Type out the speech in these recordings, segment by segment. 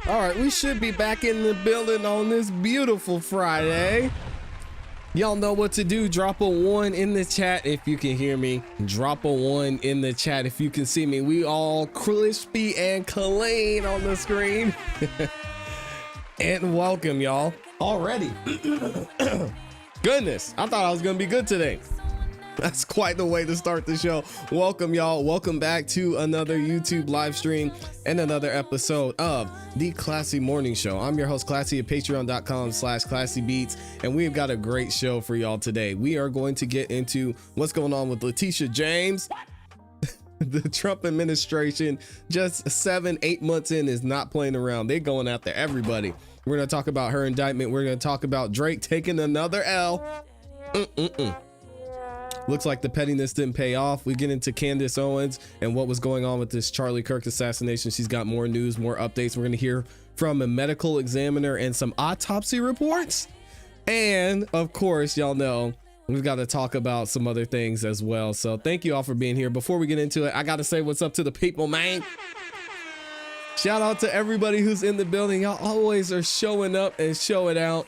All right, we should be back in the building on this beautiful Friday. Y'all know what to do. Drop a 1 in the chat if you can hear me. Drop a 1 in the chat if you can see me. We all crispy and clean on the screen. And welcome, y'all. Already. Goodness, I thought I was gonna be good today. That's quite the way to start the show. Welcome, y'all. Welcome back to another YouTube live stream and another episode of the ClassE Morning Show. I'm your host, ClassE, at patreon.com/ClassEbeats, and we've got a great show for y'all today. We are going to get into what's going on with Letitia James. The Trump administration, just 7-8 months in, is not playing around. They're going after everybody. We're going to talk about her indictment. We're going to talk about Drake taking another L. Looks like the pettiness didn't pay off. We get into Candace Owens and what was going on with this Kirk assassination. She's got more news, more updates. We're going to hear from a medical examiner and some autopsy reports. And of course, y'all know we've got to talk about some other things as well. So thank you all for being here. Before we get into it, I got to say what's up to the people, man. Shout out to everybody who's in the building. Y'all always are showing up and showing out.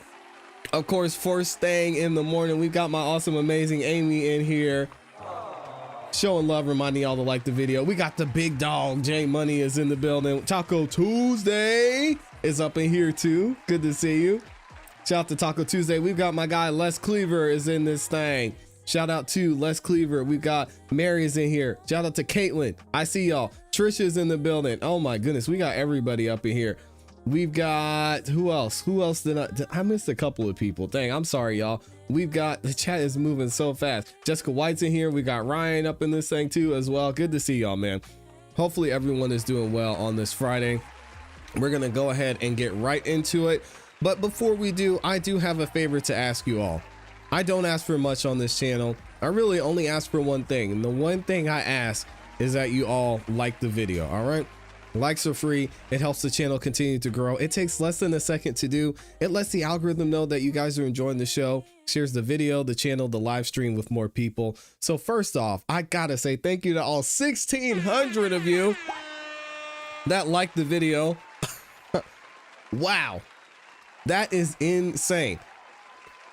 Of course, first thing in the morning, we've got my awesome, amazing Amy in here showing love, reminding y'all to like the video. We got the big dog, J Money, is in the building. Taco Tuesday is up in here too. Good to see you. Shout out to Taco Tuesday. We've got my guy Les Cleaver is in this thing. Shout out to Les Cleaver. We've got Mary is in here. Shout out to Caitlin. I see y'all. Trisha's in the building. Oh my goodness, we got everybody up in here. We've got who else did I missed a couple of people. Dang, I'm sorry, y'all. We've got, the chat is moving so fast. Jessica White's in here. We got Ryan up in this thing too as well. Good to see y'all, man. Hopefully everyone is doing well on this Friday. We're gonna go ahead and get right into it, but before we do, I do have a favor to ask you all. I don't ask for much on this channel. I really only ask for one thing, and the one thing I ask is that you all like the video. All right, likes are free. It helps the channel continue to grow. It takes less than a second to do. It lets the algorithm know that you guys are enjoying the show, shares the video, the channel, the live stream with more people. So first off, I gotta say thank you to all 1,600 of you that liked the video. Wow, that is insane.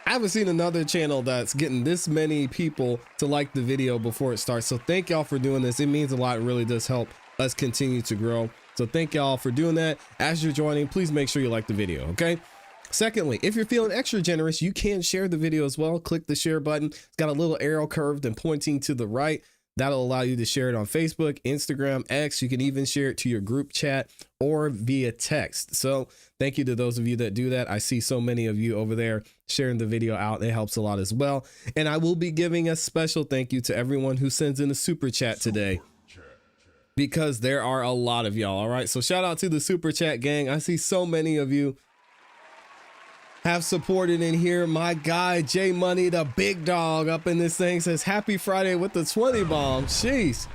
I haven't seen another channel that's getting this many people to like the video before it starts. So thank y'all for doing this. It means a lot. It really does help us continue to grow. So thank y'all for doing that. As you're joining, please make sure you like the video, okay? Secondly, if you're feeling extra generous, you can share the video as well. Click the share button. It's got a little arrow curved and pointing to the right. That'll allow you to share it on Facebook, Instagram, X. You can even share it to your group chat or via text. So thank you to those of you that do that. I see so many of you over there sharing the video out. It helps a lot as well. And I will be giving a special thank you to everyone who sends in a super chat today, because there are a lot of y'all. All right, so shout out to the super chat gang. I see so many of you have supported in here. My guy J Money, the big dog, up in this thing, says happy Friday with the 20 bomb. Jeez,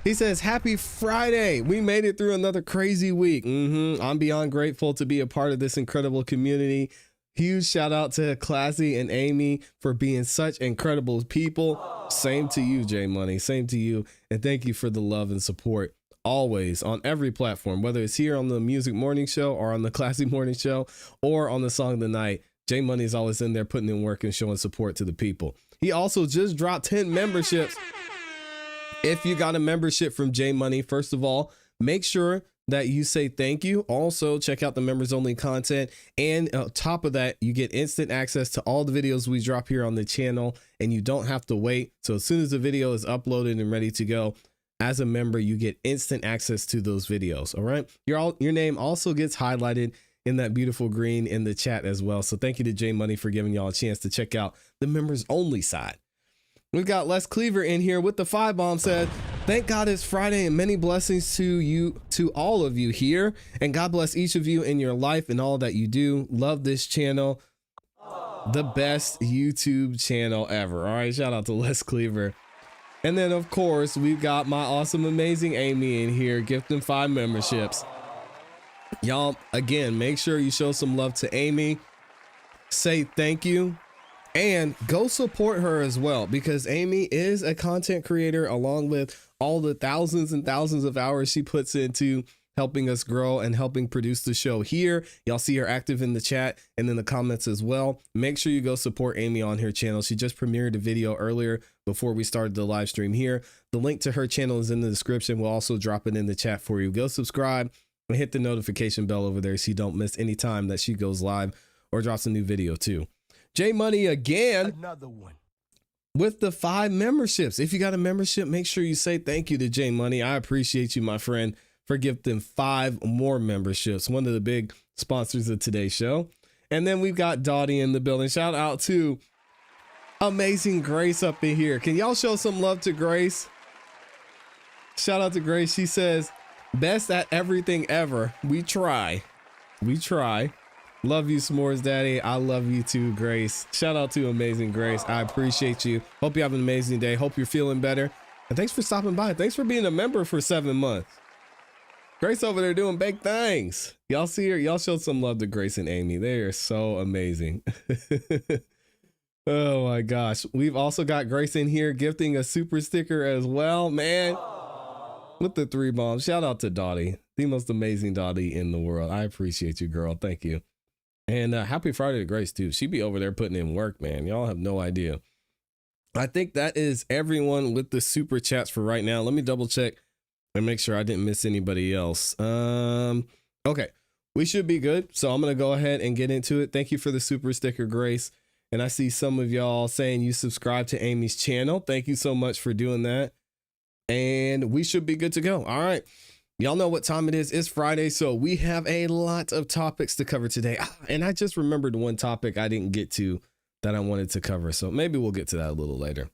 he says happy Friday. We made it through another crazy week. I'm beyond grateful to be a part of this incredible community. Huge shout out to ClassE and Amy for being such incredible people. Same to you, J Money. Same to you. And thank you for the love and support always on every platform, whether it's here on the Music Morning Show or on the ClassE Morning Show or on the Song of the Night. J Money is always in there putting in work and showing support to the people. He also just dropped 10 memberships. If you got a membership from J Money, first of all, make sure that you say thank you. Also, check out the members only content. And on top of that, you get instant access to all the videos we drop here on the channel, and you don't have to wait. So as soon as the video is uploaded and ready to go, as a member, you get instant access to those videos. All right. Your name also gets highlighted in that beautiful green in the chat as well. So thank you to J Money for giving y'all a chance to check out the members only side. We've got Les Cleaver in here with the 5 bomb. Said, thank God it's Friday and many blessings to you, to all of you here. And God bless each of you in your life and all that you do. Love this channel. The best YouTube channel ever. All right. Shout out to Les Cleaver. And then of course, we've got my awesome, amazing Amy in here, gifting 5 memberships. Y'all, again, make sure you show some love to Amy. Say thank you. And go support her as well, because Amy is a content creator, along with all the thousands and thousands of hours she puts into helping us grow and helping produce the show here. Y'all see her active in the chat and in the comments as well. Make sure you go support Amy on her channel. She just premiered a video earlier before we started the live stream here. The link to her channel is in the description. We'll also drop it in the chat for you. Go subscribe and hit the notification bell over there so you don't miss any time that she goes live or drops a new video too. J Money again. Another one. With the 5 memberships. If you got a membership, make sure you say thank you to J Money. I appreciate you, my friend, for gifting 5 more memberships. One of the big sponsors of today's show. And then we've got Dottie in the building. Shout out to Amazing Grace up in here. Can y'all show some love to Grace? Shout out to Grace. She says, best at everything ever. We try. We try. Love you, S'mores Daddy. I love you too, Grace. Shout out to Amazing Grace. I appreciate you. Hope you have an amazing day. Hope you're feeling better. And thanks for stopping by. Thanks for being a member for 7 months. Grace over there doing big things. Y'all see her? Y'all show some love to Grace and Amy. They are so amazing. Oh my gosh. We've also got Grace in here gifting a super sticker as well, man. With the 3 bombs. Shout out to Dottie, the most amazing Dottie in the world. I appreciate you, girl. Thank you. And happy Friday to Grace too. She be over there putting in work, man. Y'all have no idea. I think that is everyone with the super chats for right now. Let me double check and make sure I didn't miss anybody else. Okay, we should be good. So I'm going to go ahead and get into it. Thank you for the super sticker, Grace. And I see some of y'all saying you subscribe to Amy's channel. Thank you so much for doing that. And we should be good to go. All right. Y'all know what time it is. It's Friday, so we have a lot of topics to cover today. And I just remembered one topic I didn't get to that I wanted to cover, so maybe we'll get to that a little later.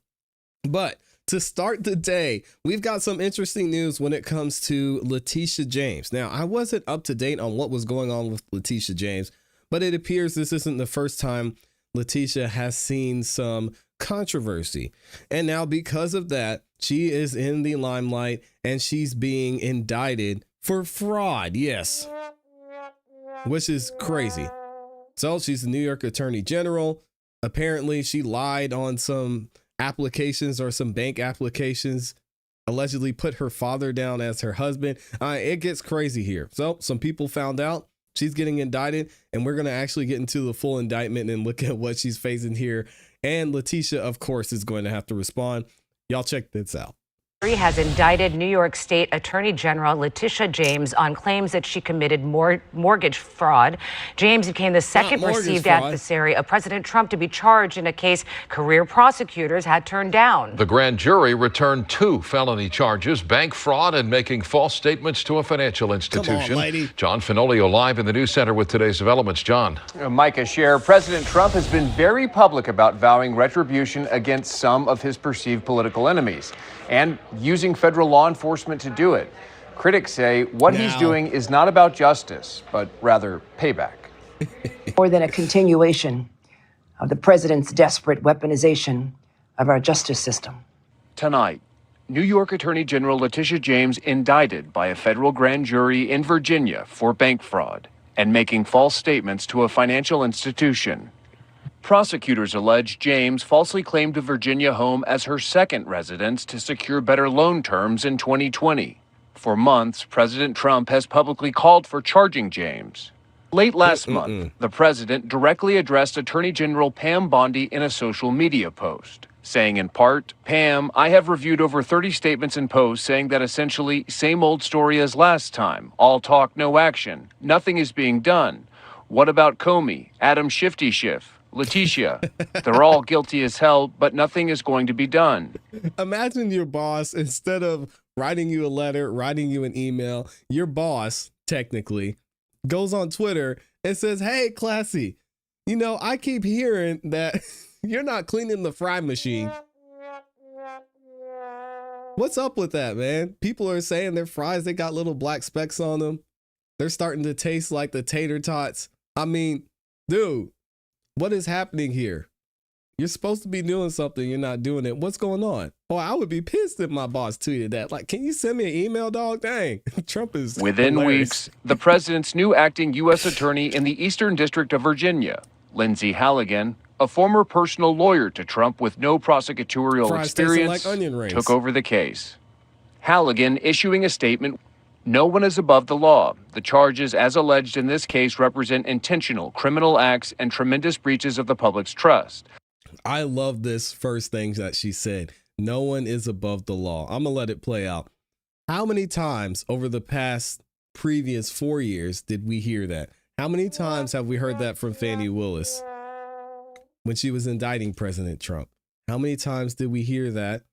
But to start the day, we've got some interesting news when it comes to Letitia James. Now, I wasn't up to date on what was going on with Letitia James, but it appears this isn't the first time Letitia has seen some controversy. And now because of that, she is in the limelight and she's being indicted for fraud. Yes. Which is crazy. So she's the New York Attorney General. Apparently she lied on some applications or some bank applications, allegedly put her father down as her husband. It gets crazy here. So some people found out she's getting indicted, and we're going to actually get into the full indictment and look at what she's facing here. And Letitia, of course, is going to have to respond. Y'all check this out. Has indicted New York State Attorney General Letitia James on claims that she committed mortgage fraud. James became the second perceived adversary of President Trump to be charged in a case career prosecutors had turned down. The grand jury returned 2 felony charges, bank fraud and making false statements to a financial institution. Come on, lady. John Finolio live in the news center with today's developments. John. Micah Scher, President Trump has been very public about vowing retribution against some of his perceived political enemies and using federal law enforcement to do it. Critics say what he's doing is not about justice, but rather payback. More than a continuation of the president's desperate weaponization of our justice system. Tonight, New York Attorney General Letitia James indicted by a federal grand jury in Virginia for bank fraud and making false statements to a financial institution. Prosecutors allege James falsely claimed a Virginia home as her second residence to secure better loan terms in 2020. For months, President Trump has publicly called for charging James. Late last month, the president directly addressed Attorney General Pam Bondi in a social media post, saying in part, "Pam, I have reviewed over 30 statements and posts saying that essentially same old story as last time. All talk, no action. Nothing is being done. What about Comey, Adam Shifty Schiff, Letitia? They're all guilty as hell, but nothing is going to be done." Imagine your boss, instead of writing you a letter, writing you an email, your boss technically goes on Twitter and says, "Hey, ClassE, you know, I keep hearing that you're not cleaning the fry machine. What's up with that, man? People are saying their fries, they got little black specks on them. They're starting to taste like the tater tots. I mean, dude, what is happening here? You're supposed to be doing something. You're not doing it. What's going on?" Oh, I would be pissed if my boss tweeted that. Like, can you send me an email, dog? Dang, Trump is Within hilarious. weeks, the president's new acting U.S. attorney in the Eastern District of Virginia, Lindsay Halligan, a former personal lawyer to Trump with no prosecutorial Fries tasting experience, like onion rings. took over the case. Halligan issuing a statement. No one is above the law. The charges, as alleged in this case, represent intentional criminal acts and tremendous breaches of the public's trust. I love this first thing that she said. No one is above the law. I'm going to let it play out. How many times over the past previous 4 years did we hear that? How many times have we heard that from Fani Willis when she was indicting President Trump? How many times did we hear that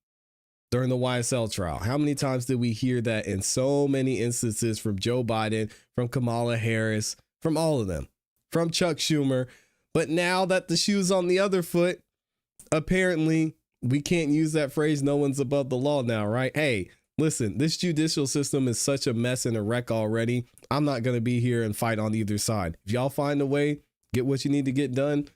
during the YSL trial? How many times did we hear that in so many instances from Joe Biden, from Kamala Harris, from all of them, from Chuck Schumer? But now that the shoe's on the other foot, apparently we can't use that phrase, no one's above the law now, right? Hey, listen, this judicial system is such a mess and a wreck already. I'm not going to be here and fight on either side. If y'all find a way, get what you need to get done,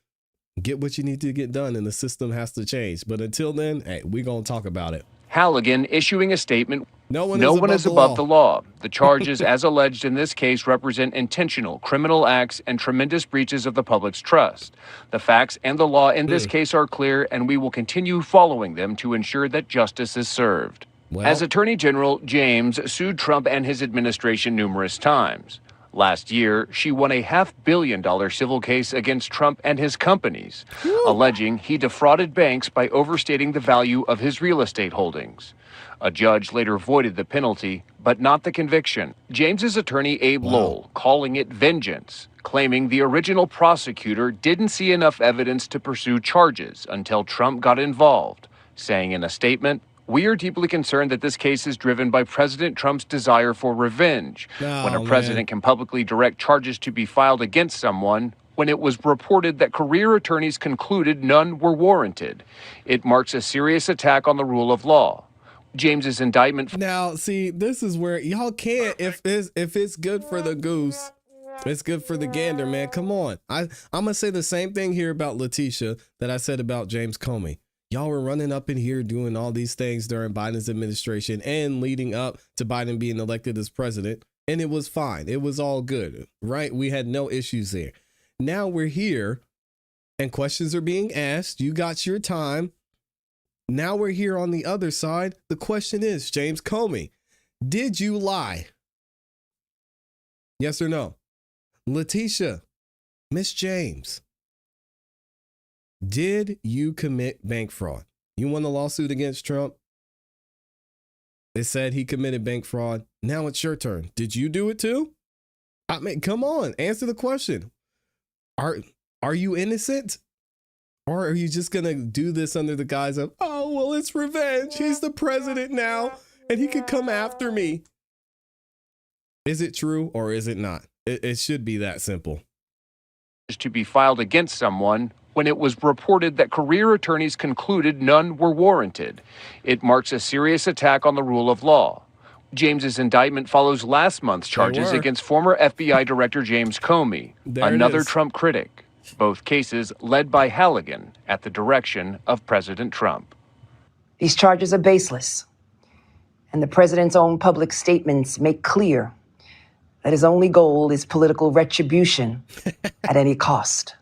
get what you need to get done, and the system has to change. But until then, hey, we're going to talk about it. Halligan issuing a statement. No one is above the law. The charges, as alleged in this case, represent intentional criminal acts and tremendous breaches of the public's trust. The facts and the law in this case are clear, and we will continue following them to ensure that justice is served. Well, as Attorney General, James sued Trump and his administration numerous times. Last year, she won a $500 million civil case against Trump and his companies, alleging he defrauded banks by overstating the value of his real estate holdings. A judge later voided the penalty, but not the conviction. James's attorney, Abe Lowell, calling it vengeance, claiming the original prosecutor didn't see enough evidence to pursue charges until Trump got involved, saying in a statement, "We are deeply concerned that this case is driven by President Trump's desire for revenge. When a president can publicly direct charges to be filed against someone, when it was reported that career attorneys concluded none were warranted, it marks a serious attack on the rule of law." James's indictment. Now, see, this is where y'all can't, if it's good for the goose, it's good for the gander, man. Come on. I'm going to say the same thing here about Letitia that I said about James Comey. Y'all were running up in here doing all these things during Biden's administration and leading up to Biden being elected as president. And it was fine. It was all good, right? We had no issues there. Now we're here and questions are being asked. You got your time. Now we're here on the other side. The question is, James Comey, did you lie? Yes or no? Letitia, Miss James, did you commit bank fraud? You won the lawsuit against Trump. It said he committed bank fraud. Now it's your turn. Did you do it too? I mean, come on, answer the question. Are you innocent? Or are you just going to do this under the guise of, oh, well, it's revenge. He's the president now and he could come after me. Is it true or is it not? It should be that simple. To be filed against someone when it was reported that career attorneys concluded none were warranted. It marks a serious attack on the rule of law. James's indictment follows last month's charges against former FBI Director James Comey, another Trump critic. Both cases led by Halligan at the direction of President Trump. These charges are baseless, and the president's own public statements make clear that his only goal is political retribution at any cost.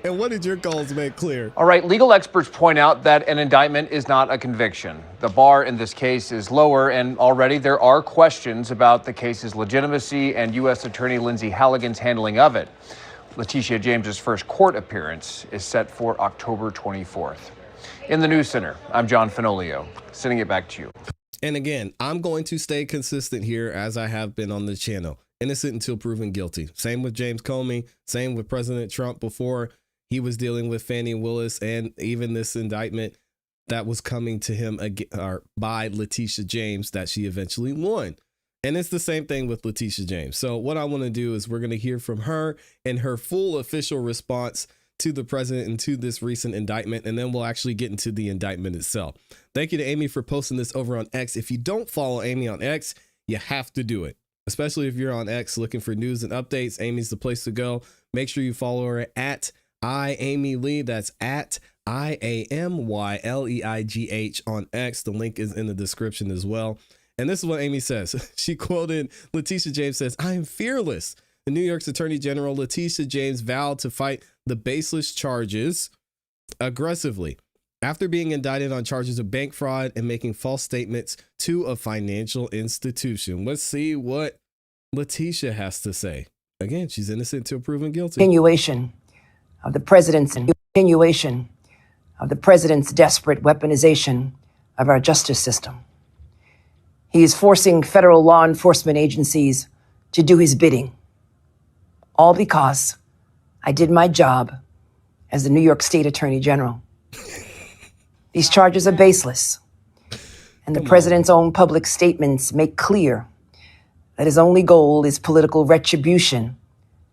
And what did your goals make clear? All right, legal experts point out that an indictment is not a conviction. The bar in this case is lower, and already there are questions about the case's legitimacy and U.S. Attorney Lindsay Halligan's handling of it. Letitia James's first court appearance is set for October 24th. In the News Center, I'm John Fenolio, sending it back to you. And again, I'm going to stay consistent here as I have been on the channel. Innocent until proven guilty. Same with James Comey. Same with President Trump before he was dealing with Fani Willis, and even this indictment that was coming to him by Letitia James that she eventually won. And it's the same thing with Letitia James. So what I want to do is we're going to hear from her and her full official response to the president and to this recent indictment, and then we'll actually get into the indictment itself. Thank you to Amy for posting this over on X. If you don't follow Amy on X, you have to do it, especially if you're on X looking for news and updates. Amy's the place to go. Make sure you follow her at @IamyLeigh. That's at IamyLeigh on X. The link is in the description as well. And this is what Amy says. She quoted Letitia James says, "I am fearless." The New York's Attorney General Letitia James vowed to fight the baseless charges aggressively. after being indicted on charges of bank fraud and making false statements to a financial institution. Let's see what Letitia has to say. Again, she's innocent till proven guilty. Continuation of the president's desperate weaponization of our justice system. He is forcing federal law enforcement agencies to do his bidding, all because I did my job as the New York State Attorney General. These charges are baseless, and the president's own public statements make clear that his only goal is political retribution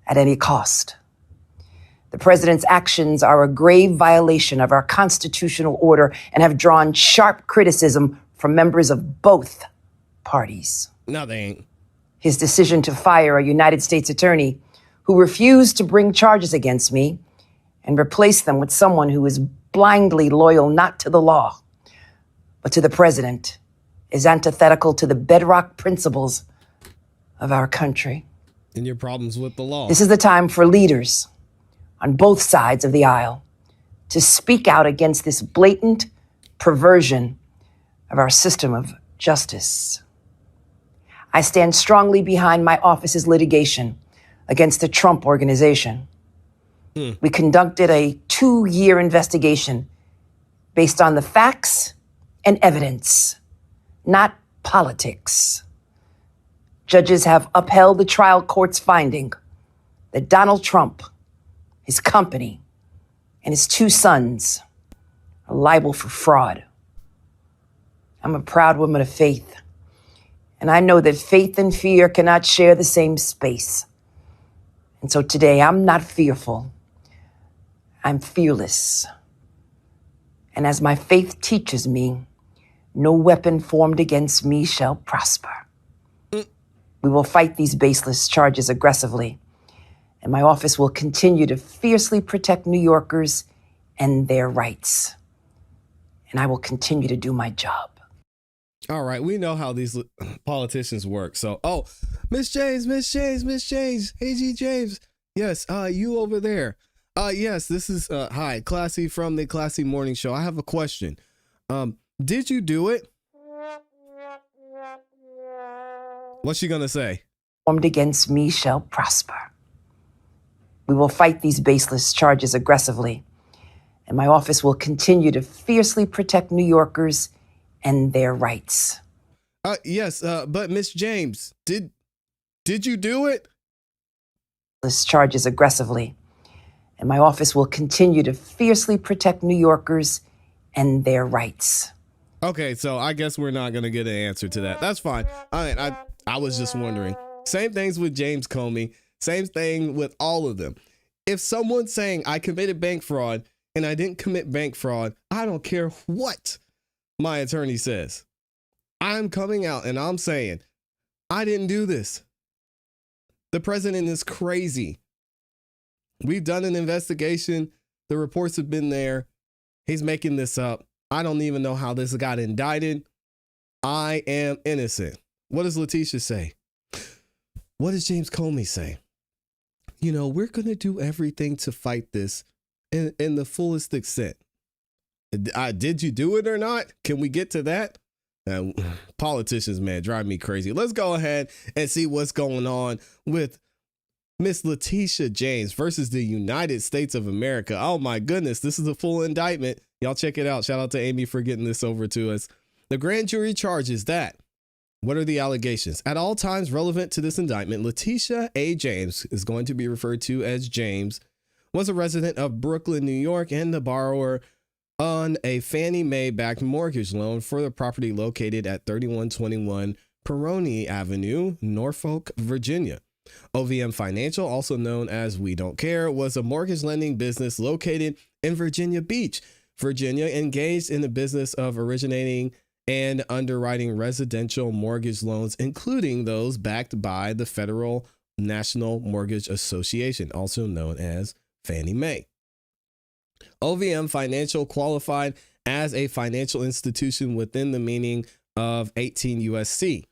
at any cost. The president's actions are a grave violation of our constitutional order and have drawn sharp criticism from members of both parties. No, they ain't. His decision to fire a United States attorney who refused to bring charges against me and replace them with someone who is blindly loyal not to the law, but to the president, is antithetical to the bedrock principles of our country. And your problems with the law. This is the time for leaders on both sides of the aisle to speak out against this blatant perversion of our system of justice. I stand strongly behind my office's litigation against the Trump Organization. We conducted a 2-year investigation based on the facts and evidence, not politics. Judges have upheld the trial court's finding that Donald Trump, his company, and his 2 sons are liable for fraud. I'm a proud woman of faith, and I know that faith and fear cannot share the same space. And so today, I'm not fearful. I'm fearless. And as my faith teaches me, no weapon formed against me shall prosper. We will fight these baseless charges aggressively, and my office will continue to fiercely protect New Yorkers and their rights. And I will continue to do my job. All right, we know how these politicians work. So, Miss James. Hey, G. James. Yes, you over there. Yes, this is, hi, ClassE from the ClassE Morning Show. I have a question. Did you do it? What's she gonna say? Formed against me shall prosper. We will fight these baseless charges aggressively, and my office will continue to fiercely protect New Yorkers and their rights. Yes, but Miss James, did you do it? This charges aggressively, and my office will continue to fiercely protect New Yorkers and their rights. Okay, so I guess we're not gonna get an answer to that. That's fine. I was just wondering. Same things with James Comey. Same thing with all of them. If someone's saying I committed bank fraud and I didn't commit bank fraud, I don't care what my attorney says. I'm coming out and I'm saying I didn't do this. The president is crazy. We've done an investigation. The reports have been there. He's making this up. I don't even know how this got indicted. I am innocent. What does Letitia say? What does James Comey say? You know, we're going to do everything to fight this in the fullest extent. Did you do it or not? Can we get to that? Politicians, man, drive me crazy. Let's go ahead and see what's going on with Miss Letitia James versus the United States of America. Oh my goodness, this is a full indictment. Y'all check it out. Shout out to Amy for getting this over to us. The grand jury charges that. What are the allegations? At all times relevant to this indictment, Letitia A. James is going to be referred to as James, was a resident of Brooklyn, New York, and the borrower on a Fannie Mae-backed mortgage loan for the property located at 3121 Peroni Avenue, Norfolk, Virginia. OVM Financial, also known as We Don't Care, was a mortgage lending business located in Virginia Beach, Virginia, engaged in the business of originating and underwriting residential mortgage loans, including those backed by the Federal National Mortgage Association, also known as Fannie Mae. OVM Financial qualified as a financial institution within the meaning of 18 USC.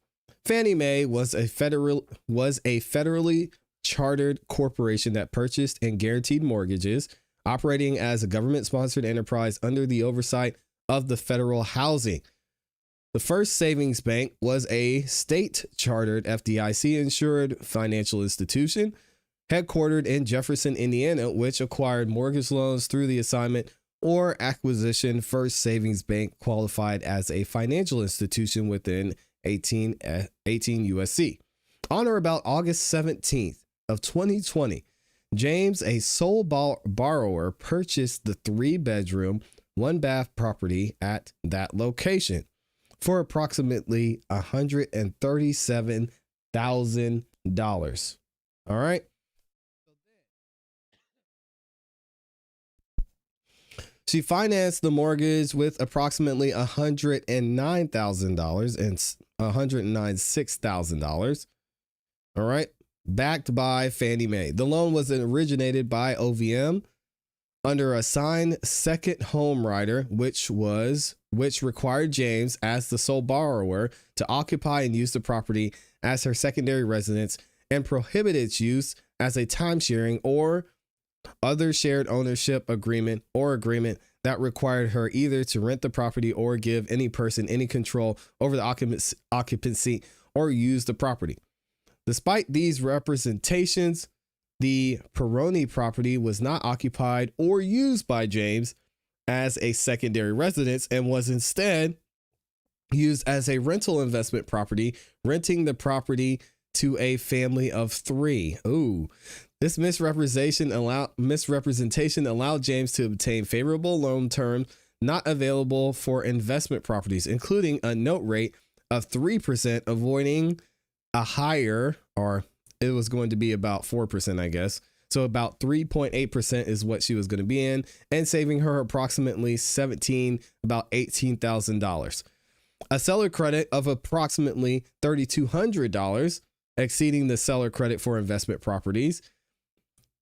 Fannie Mae was a federally chartered corporation that purchased and guaranteed mortgages operating as a government-sponsored enterprise under the oversight of the Federal Housing. The first savings bank was a state-chartered FDIC-insured financial institution headquartered in Jefferson, Indiana, which acquired mortgage loans through the assignment or acquisition. First Savings Bank qualified as a financial institution within 18 USC. On or about August 17th of 2020, James, a sole borrower, purchased the 3-bedroom, 1-bath property at that location for approximately $137,000. All right. She financed the mortgage with approximately $109,000 and $196,000. All right. Backed by Fannie Mae. The loan was originated by OVM under a signed second home rider, which required James, as the sole borrower, to occupy and use the property as her secondary residence and prohibited its use as a timesharing or other shared ownership agreement that required her either to rent the property or give any person any control over the occupancy or use the property. Despite these representations, the Peroni property was not occupied or used by James as a secondary residence and was instead used as a rental investment property, renting the property to a family of 3. Ooh. This misrepresentation allowed James to obtain favorable loan terms not available for investment properties, including a note rate of 3%, avoiding a higher, or it was going to be about 4%, I guess. So about 3.8% is what she was going to be in, and saving her approximately about $18,000. A seller credit of approximately $3,200, exceeding the seller credit for investment properties.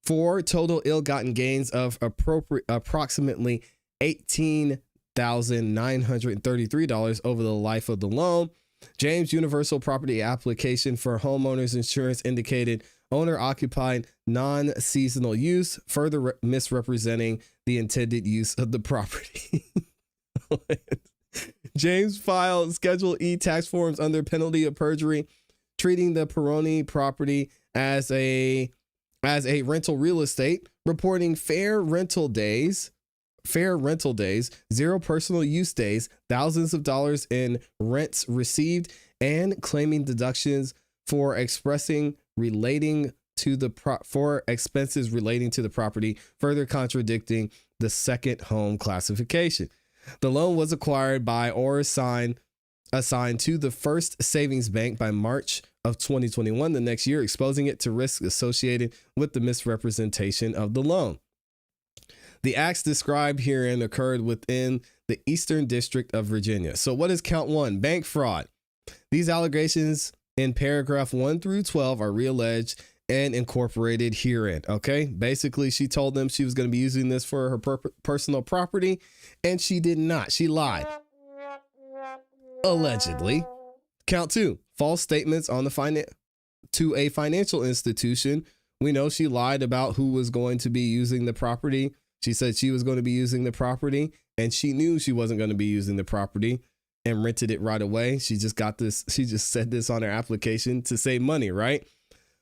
For total ill-gotten gains of approximately $18,933 over the life of the loan. James' universal property application for homeowners insurance indicated owner-occupied non-seasonal use, further misrepresenting the intended use of the property. James filed Schedule E tax forms under penalty of perjury, treating the Peroni property as a rental real estate, reporting fair rental days, 0 personal use days, thousands of dollars in rents received, and claiming deductions for expenses relating to the property, further contradicting the second home classification. The loan was acquired by or assigned to the First Savings Bank by March of 2021, the next year, exposing it to risks associated with the misrepresentation of the loan. The acts described herein occurred within the Eastern District of Virginia. So what is count 1? Bank fraud. These allegations in paragraph 1 through 12 are realleged and incorporated herein. Okay. Basically, she told them she was going to be using this for her personal property, and she did not. She lied. Allegedly. Count 2, false statements on to a financial institution. We know she lied about who was going to be using the property. She said she was going to be using the property, and she knew she wasn't going to be using the property and rented it right away. She just said this on her application to save money, right?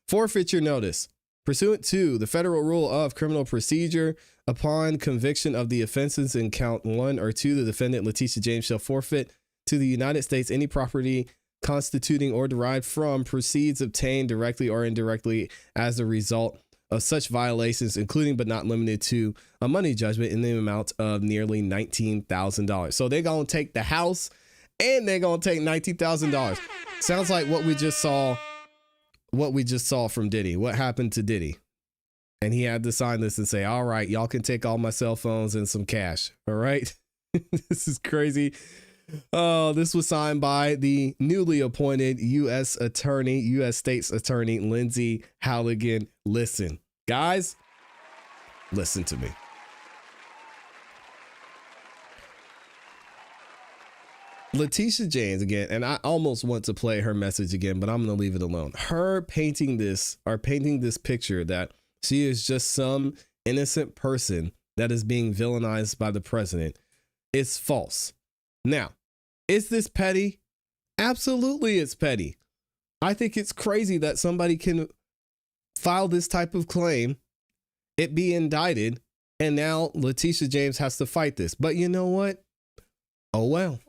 Forfeiture notice. Pursuant to the federal rule of criminal procedure, upon conviction of the offenses in count 1 or 2, the defendant, Letitia James, shall forfeit to the United States any property constituting or derived from proceeds obtained directly or indirectly as a result of such violations, including but not limited to a money judgment in the amount of nearly $19,000. So they're going to take the house and they're going to take $19,000. Sounds like what we just saw from Diddy. What happened to Diddy? And he had to sign this and say, all right, y'all can take all my cell phones and some cash. All right. This is crazy. Oh, this was signed by the newly appointed U.S. State's Attorney, Lindsay Halligan. Listen, guys, listen to me. Letitia James again, and I almost want to play her message again, but I'm going to leave it alone. Her painting this picture that she is just some innocent person that is being villainized by the president is false. Now, is this petty? Absolutely, it's petty. I think it's crazy that somebody can file this type of claim, it be indicted, and now Letitia James has to fight this. But you know what? Oh, well.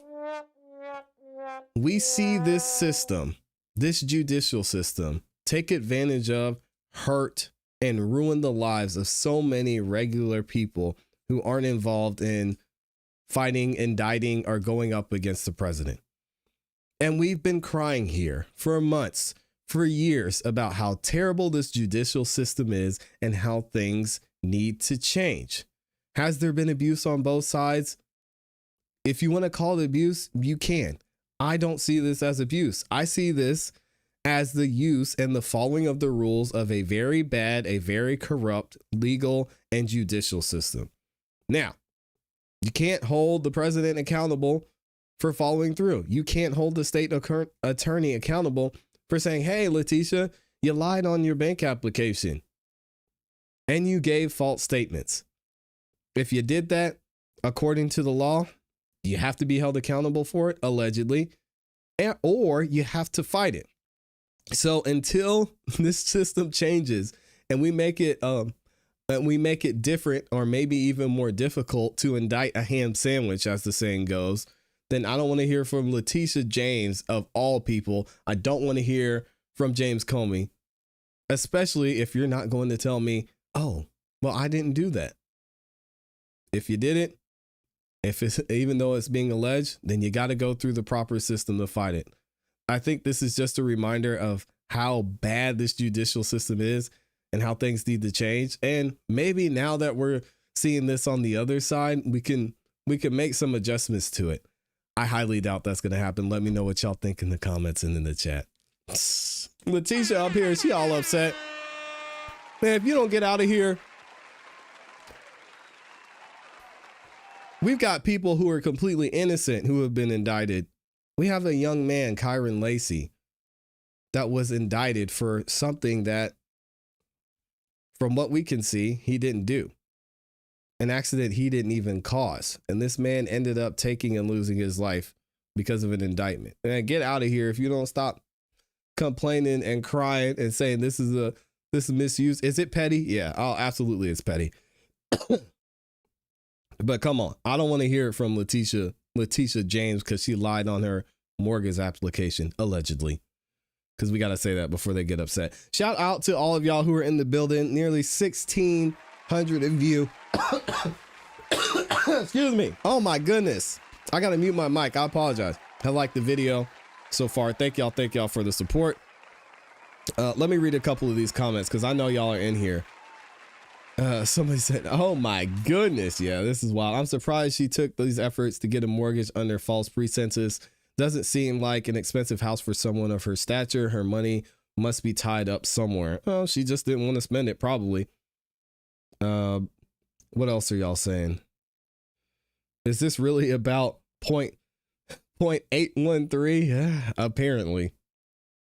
We see this system, this judicial system, take advantage of, hurt, and ruin the lives of so many regular people who aren't involved in fighting, indicting, or going up against the president. And we've been crying here for months, for years, about how terrible this judicial system is and how things need to change. Has there been abuse on both sides? If you want to call it abuse, you can. I don't see this as abuse. I see this as the use and the following of the rules of a very bad, a very corrupt legal and judicial system. Now, you can't hold the president accountable for following through. You can't hold the state attorney accountable for saying, hey, Letitia, you lied on your bank application and you gave false statements. If you did that, according to the law, you have to be held accountable for it, allegedly, or you have to fight it. So until this system changes and we make it different, or maybe even more difficult to indict a ham sandwich, as the saying goes, then I don't want to hear from Letitia James, of all people. I don't want to hear from James Comey, especially if you're not going to tell me, oh, well, I didn't do that. If you did it, even though it's being alleged, then you got to go through the proper system to fight it. I think this is just a reminder of how bad this judicial system is and how things need to change. And maybe now that we're seeing this on the other side, we can make some adjustments to it. I highly doubt that's going to happen. Let me know what y'all think in the comments and in the chat. Letitia up here, she all upset. Man, if you don't get out of here. We've got people who are completely innocent who have been indicted. We have a young man, Kyron Lacey, that was indicted for something that, from what we can see, he didn't do. An accident he didn't even cause. And this man ended up taking and losing his life because of an indictment. And get out of here if you don't stop complaining and crying and saying this is misuse. Is it petty? Yeah, absolutely it's petty. But come on, I don't want to hear it from Letitia James because she lied on her mortgage application, allegedly. Because we got to say that before they get upset. Shout out to all of y'all who are in the building. Nearly 1,600 of you. Excuse me. Oh my goodness. I got to mute my mic. I apologize. I liked the video so far. Thank y'all for the support. Let me read a couple of these comments because I know y'all are in here. Somebody said, oh my goodness. Yeah, this is wild. I'm surprised she took these efforts to get a mortgage under false pretenses. Doesn't seem like an expensive house for someone of her stature. Her money must be tied up somewhere. Oh, she just didn't want to spend it, probably. What else are y'all saying? Is this really about .813? Yeah, apparently.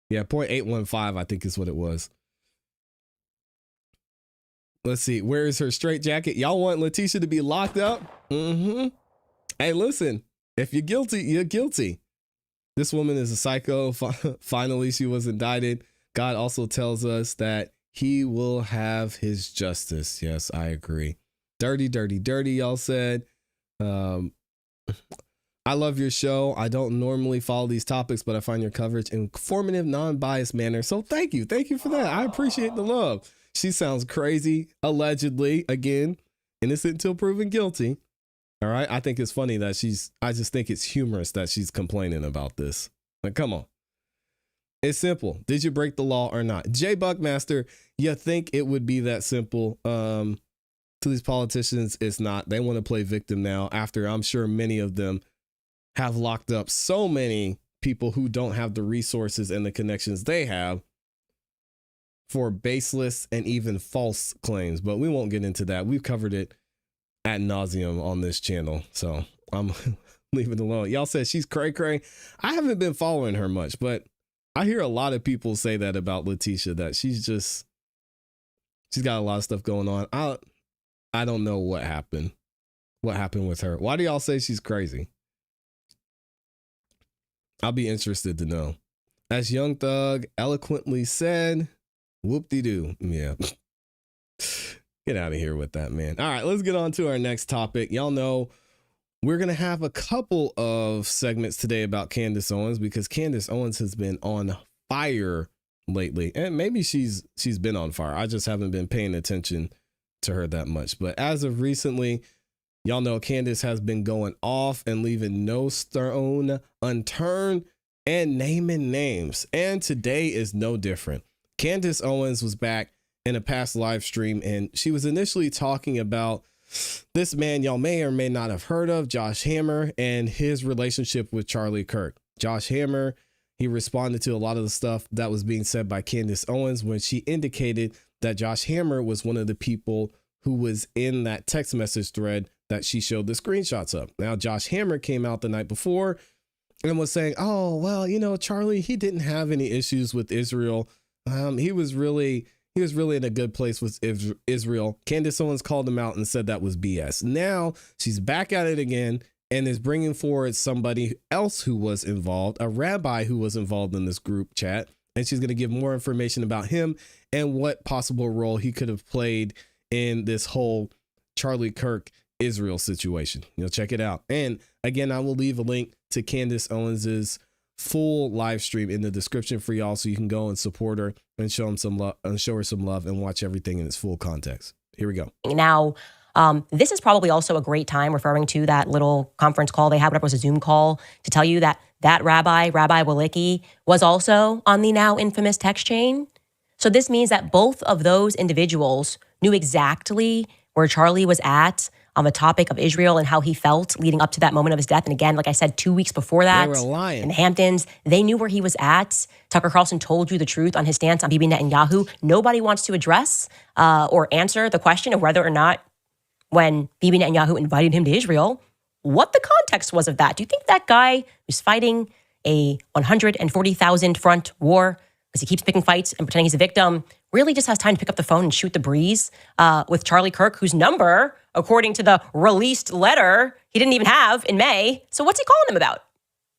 Yeah, .815, I think is what it was. Let's see. Where is her straitjacket? Y'all want Letitia to be locked up? Mm-hmm. Hey, listen. If you're guilty, you're guilty. This woman is a psycho. Finally, she was indicted. God also tells us that he will have his justice. Yes, I agree. Dirty, dirty, dirty, y'all said. I love your show. I don't normally follow these topics, but I find your coverage informative, non-biased manner. So thank you. Thank you for that. I appreciate the love. She sounds crazy, allegedly, again, innocent until proven guilty. All right. I think it's funny that I just think it's humorous that she's complaining about this. Like, come on. It's simple. Did you break the law or not? Jay Buckmaster, you think it would be that simple? To these politicians, it's not. They want to play victim now after I'm sure many of them have locked up so many people who don't have the resources and the connections they have for baseless and even false claims. But we won't get into that. We've covered it ad nauseum on this channel. So I'm leaving it alone. Y'all said she's cray cray. I haven't been following her much, but I hear a lot of people say that about Letitia, that she's got a lot of stuff going on. I don't know what happened. What happened with her? Why do y'all say she's crazy? I'll be interested to know. As Young Thug eloquently said, whoop-de-doo. Yeah. Get out of here with that, man. All right, let's get on to our next topic. Y'all know we're going to have a couple of segments today about Candace Owens because Candace Owens has been on fire lately. And maybe she's been on fire. I just haven't been paying attention to her that much. But as of recently, y'all know Candace has been going off and leaving no stone unturned and naming names. And today is no different. Candace Owens was back in a past live stream, and she was initially talking about this man y'all may or may not have heard of, Josh Hammer, and his relationship with Charlie Kirk. Josh Hammer, he responded to a lot of the stuff that was being said by Candace Owens when she indicated that Josh Hammer was one of the people who was in that text message thread that she showed the screenshots of. Now, Josh Hammer came out the night before and was saying, oh, well, you know, Charlie, he didn't have any issues with Israel. He was really in a good place with Israel. Candace Owens called him out and said that was BS. Now she's back at it again and is bringing forward somebody else who was involved, a rabbi who was involved in this group chat. And she's going to give more information about him and what possible role he could have played in this whole Charlie Kirk Israel situation. You know, check it out. And again, I will leave a link to Candace Owens's full live stream in the description for y'all, so you can go and support her and show her some love and watch everything in its full context. Here we go. Now, this is probably also a great time, referring to that little conference call they had, whatever was a Zoom call, to tell you that Rabbi Walicki, was also on the now infamous text chain. So this means that both of those individuals knew exactly where Charlie was at on the topic of Israel and how he felt leading up to that moment of his death. And again, like I said, 2 weeks before that, they were lying. In the Hamptons, they knew where he was at. Tucker Carlson told you the truth on his stance on Bibi Netanyahu. Nobody wants to address or answer the question of whether or not, when Bibi Netanyahu invited him to Israel, what the context was of that. Do you think that guy who's fighting a 140,000 front war because he keeps picking fights and pretending he's a victim really just has time to pick up the phone and shoot the breeze with Charlie Kirk, whose number, according to the released letter, he didn't even have in May? So what's he calling him about?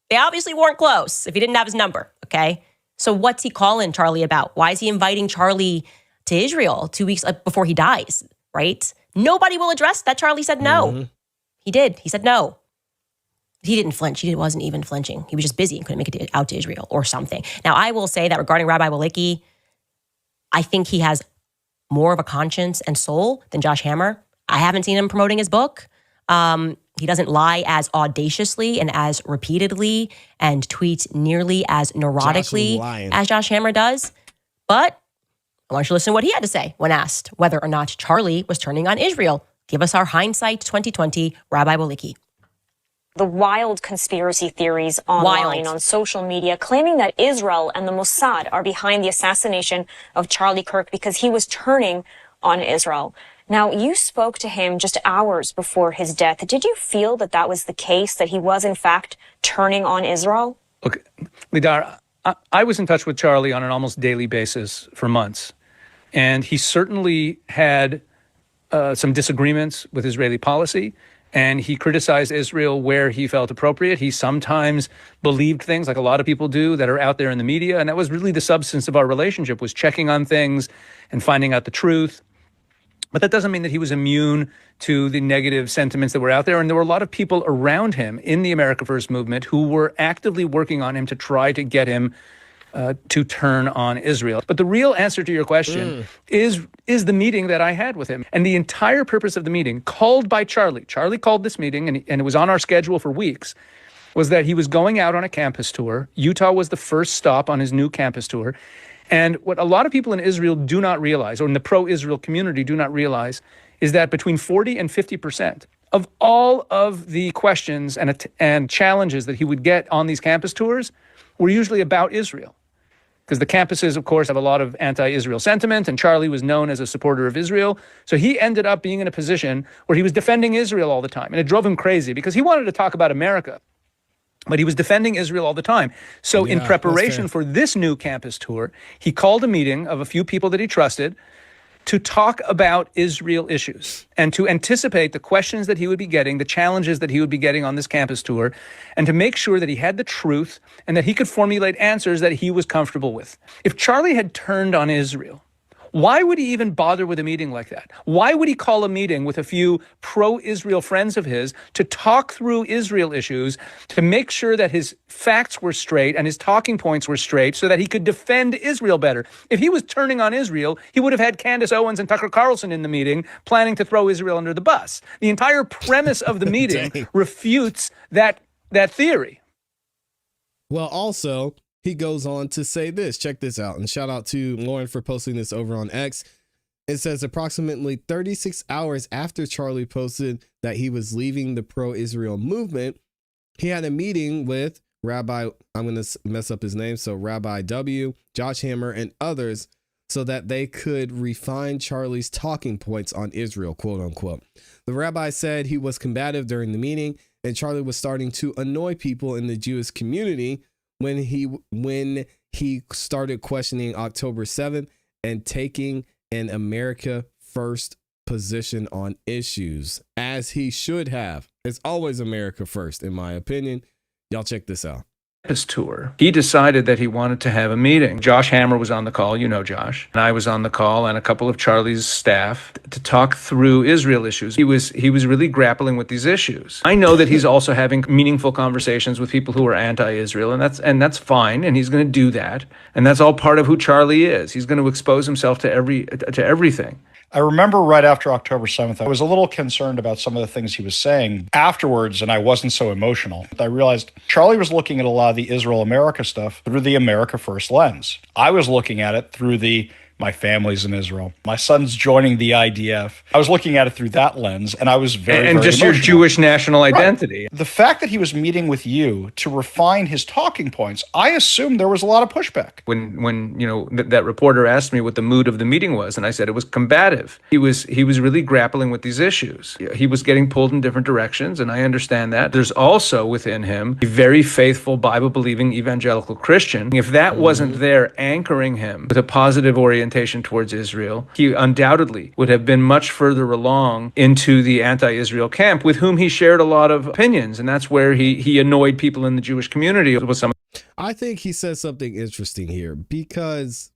They obviously weren't close if he didn't have his number, okay? So what's he calling Charlie about? Why is he inviting Charlie to Israel 2 weeks before he dies, right? Nobody will address that. Charlie said no. Mm-hmm. He did. He said no. He didn't flinch. He wasn't even flinching. He was just busy and couldn't make it out to Israel or something. Now, I will say that regarding Rabbi Walicki, I think he has more of a conscience and soul than Josh Hammer. I haven't seen him promoting his book. He doesn't lie as audaciously and as repeatedly and tweets nearly as neurotically as Josh Hammer does. But I want you to listen to what he had to say when asked whether or not Charlie was turning on Israel. Give us our hindsight 2020, Rabbi Walicki. The wild conspiracy theories online on social media claiming that Israel and the Mossad are behind the assassination of Charlie Kirk because he was turning on Israel. Now, you spoke to him just hours before his death. Did you feel that that was the case, that he was in fact turning on Israel? Look, Lidar, I was in touch with Charlie on an almost daily basis for months. And he certainly had some disagreements with Israeli policy. And he criticized Israel where he felt appropriate. He sometimes believed things, like a lot of people do, that are out there in the media. And that was really the substance of our relationship, was checking on things and finding out the truth. But that doesn't mean that he was immune to the negative sentiments that were out there. And there were a lot of people around him in the America First movement who were actively working on him to try to get him to turn on Israel. But the real answer to your question is the meeting that I had with him. And the entire purpose of the meeting, called by Charlie called this meeting, and it was on our schedule for weeks, was that he was going out on a campus tour. Utah was the first stop on his new campus tour. And what a lot of people in Israel do not realize, or in the pro-Israel community do not realize, is that between 40 and 50% of all of the questions and challenges that he would get on these campus tours were usually about Israel. Because the campuses, of course, have a lot of anti-Israel sentiment, and Charlie was known as a supporter of Israel. So he ended up being in a position where he was defending Israel all the time. And it drove him crazy because he wanted to talk about America, but he was defending Israel all the time. So in preparation for this new campus tour, he called a meeting of a few people that he trusted, to talk about Israel issues and to anticipate the questions that he would be getting, the challenges that he would be getting on this campus tour, and to make sure that he had the truth and that he could formulate answers that he was comfortable with. If Charlie had turned on Israel, why would he even bother with a meeting like that? Why would he call a meeting with a few pro-Israel friends of his to talk through Israel issues, to make sure that his facts were straight and his talking points were straight so that he could defend Israel better? If he was turning on Israel, he would have had Candace Owens and Tucker Carlson in the meeting planning to throw Israel under the bus. The entire premise of the meeting refutes that theory. Well, also, he goes on to say this. Check this out. And shout out to Lauren for posting this over on X. It says approximately 36 hours after Charlie posted that he was leaving the pro-Israel movement, he had a meeting with Rabbi, I'm going to mess up his name, so Rabbi W, Josh Hammer, and others so that they could refine Charlie's talking points on Israel, quote unquote. The rabbi said he was combative during the meeting, and Charlie was starting to annoy people in the Jewish community when he started questioning October 7th and taking an America first position on issues, as he should have. It's always America first, in my opinion. Y'all check this out. His tour, he decided that he wanted to have a meeting. Josh Hammer was on the call, you know Josh, and I was on the call, and a couple of Charlie's staff to talk through Israel issues. He was really grappling with these issues. I know that he's also having meaningful conversations with people who are anti-Israel, and that's fine, and he's going to do that, and that's all part of who Charlie is. He's going to expose himself to everything. I remember right after October 7th, I was a little concerned about some of the things he was saying afterwards, and I wasn't so emotional. I realized Charlie was looking at a lot of the Israel-America stuff through the America First lens. I was looking at it through my family's in Israel. My son's joining the IDF. I was looking at it through that lens, and I was very just emotional. Your Jewish national identity. Right. The fact that he was meeting with you to refine his talking points, I assumed there was a lot of pushback. When that reporter asked me what the mood of the meeting was, and I said it was combative. He was really grappling with these issues. He was getting pulled in different directions, and I understand that. There's also within him a very faithful Bible-believing evangelical Christian. If that wasn't there anchoring him with a positive orientation towards Israel, he undoubtedly would have been much further along into the anti-Israel camp, with whom he shared a lot of opinions, and that's where he annoyed people in the Jewish community with some. I think he says something interesting here, because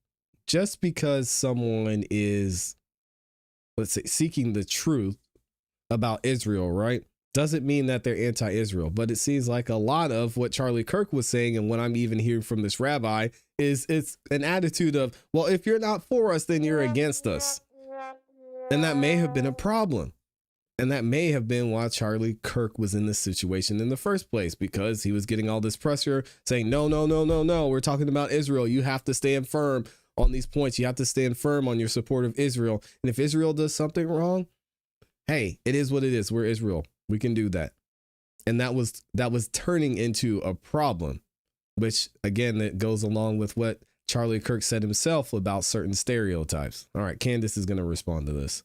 just because someone is, let's say, seeking the truth about Israel, right, doesn't mean that they're anti-Israel. But it seems like a lot of what Charlie Kirk was saying, and what I'm even hearing from this rabbi, is it's an attitude of, well, if you're not for us, then you're against us. And that may have been a problem. And that may have been why Charlie Kirk was in this situation in the first place, because he was getting all this pressure saying, no, we're talking about Israel. You have to stand firm on these points. You have to stand firm on your support of Israel. And if Israel does something wrong, hey, it is what it is. We're Israel. We can do that. And that was turning into a problem, which again, that goes along with what Charlie Kirk said himself about certain stereotypes. All right, Candace is going to respond to this.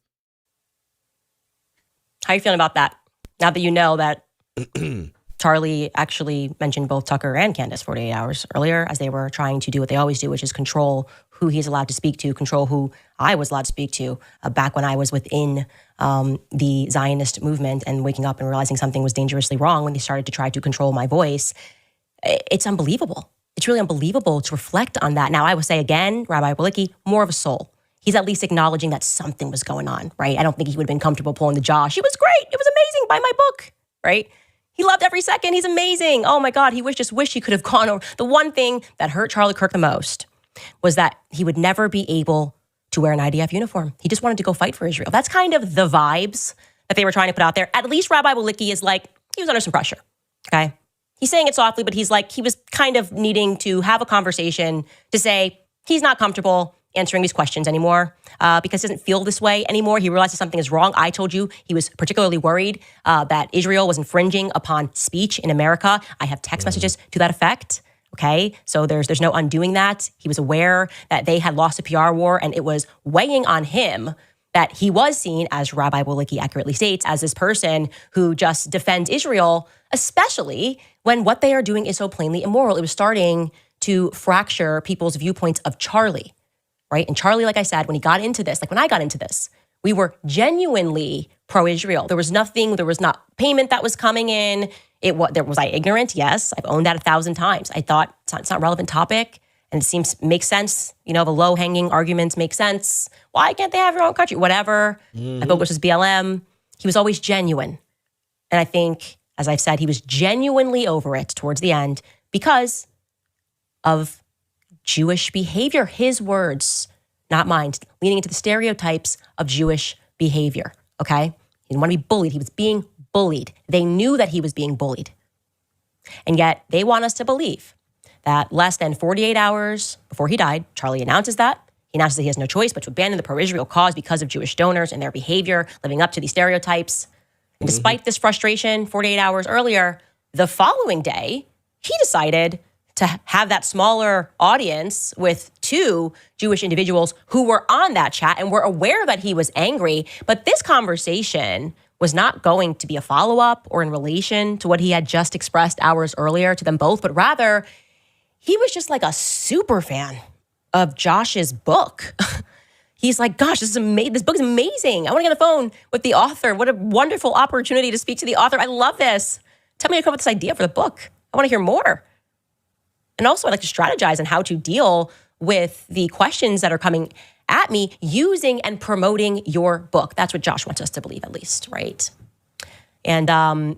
How are you feeling about that? Now that you know that Charlie actually mentioned both Tucker and Candace 48 hours earlier, as they were trying to do what they always do, which is control who he's allowed to speak to, control who I was allowed to speak to back when I was within the Zionist movement, and waking up and realizing something was dangerously wrong when they started to try to control my voice. It's unbelievable. It's really unbelievable to reflect on that. Now, I would say again, Rabbi Walicki, more of a soul. He's at least acknowledging that something was going on, right? I don't think he would have been comfortable pulling the Josh. It was great. It was amazing. Buy my book, right? He loved every second. He's amazing. Oh my God, he just wished he could have gone over. The one thing that hurt Charlie Kirk the most was that he would never be able to wear an IDF uniform. He just wanted to go fight for Israel. That's kind of the vibes that they were trying to put out there. At least Rabbi Walicki is like, he was under some pressure, okay? He's saying it softly, but he's like, he was kind of needing to have a conversation to say he's not comfortable answering these questions anymore because he doesn't feel this way anymore. He realizes something is wrong. I told you he was particularly worried that Israel was infringing upon speech in America. I have text messages to that effect. Okay, so there's no undoing that. He was aware that they had lost a PR war, and it was weighing on him that he was seen, as Rabbi Walicki accurately states, as this person who just defends Israel, especially when what they are doing is so plainly immoral. It was starting to fracture people's viewpoints of Charlie. right? And Charlie, like I said, when he got into this, like when I got into this, we were genuinely pro-Israel. There was not payment that was coming in. Was I ignorant? Yes, I've owned that 1,000 times. I thought it's not a relevant topic, and it makes sense. You know, the low-hanging arguments make sense. Why can't they have their own country? Whatever. I focused was BLM. He was always genuine. And I think, as I've said, he was genuinely over it towards the end because of Jewish behavior. His words, not mine, leaning into the stereotypes of Jewish behavior, okay? He didn't want to be bullied. He was being bullied. They knew that he was being bullied. And yet they want us to believe that less than 48 hours before he died, Charlie announces that. He announces that he has no choice but to abandon the pro-Israel cause because of Jewish donors and their behavior, living up to these stereotypes. And despite this frustration, 48 hours earlier, the following day, he decided to have that smaller audience with 2 Jewish individuals who were on that chat and were aware that he was angry. But this conversation was not going to be a follow-up or in relation to what he had just expressed hours earlier to them both, but rather he was just like a super fan of Josh's book. He's like, gosh, this book is amazing. I want to get on the phone with the author. What a wonderful opportunity to speak to the author. I love this. Tell me how to come up with this idea for the book. I want to hear more. And also I'd like to strategize on how to deal with the questions that are coming at me using and promoting your book. That's what Josh wants us to believe, at least, right? And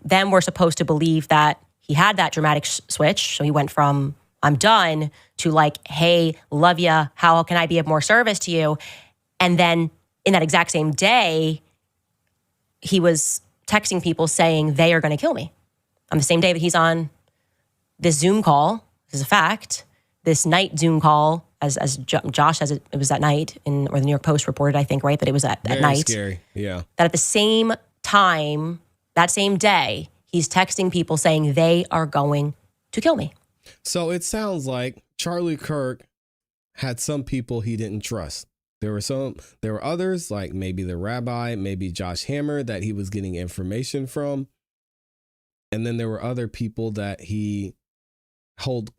then we're supposed to believe that he had that dramatic switch. So he went from, I'm done, to like, hey, love ya, how can I be of more service to you? And then in that exact same day, he was texting people saying they are going to kill me. On the same day that he's on this Zoom call, this is a fact, this night Zoom call, as Josh says it was that night, or the New York Post reported, I think, right, that it was at night. Very scary, yeah. That at the same time, that same day, he's texting people saying they are going to kill me. So it sounds like Charlie Kirk had some people he didn't trust. There were others, like maybe the rabbi, maybe Josh Hammer, that he was getting information from. And then there were other people that he held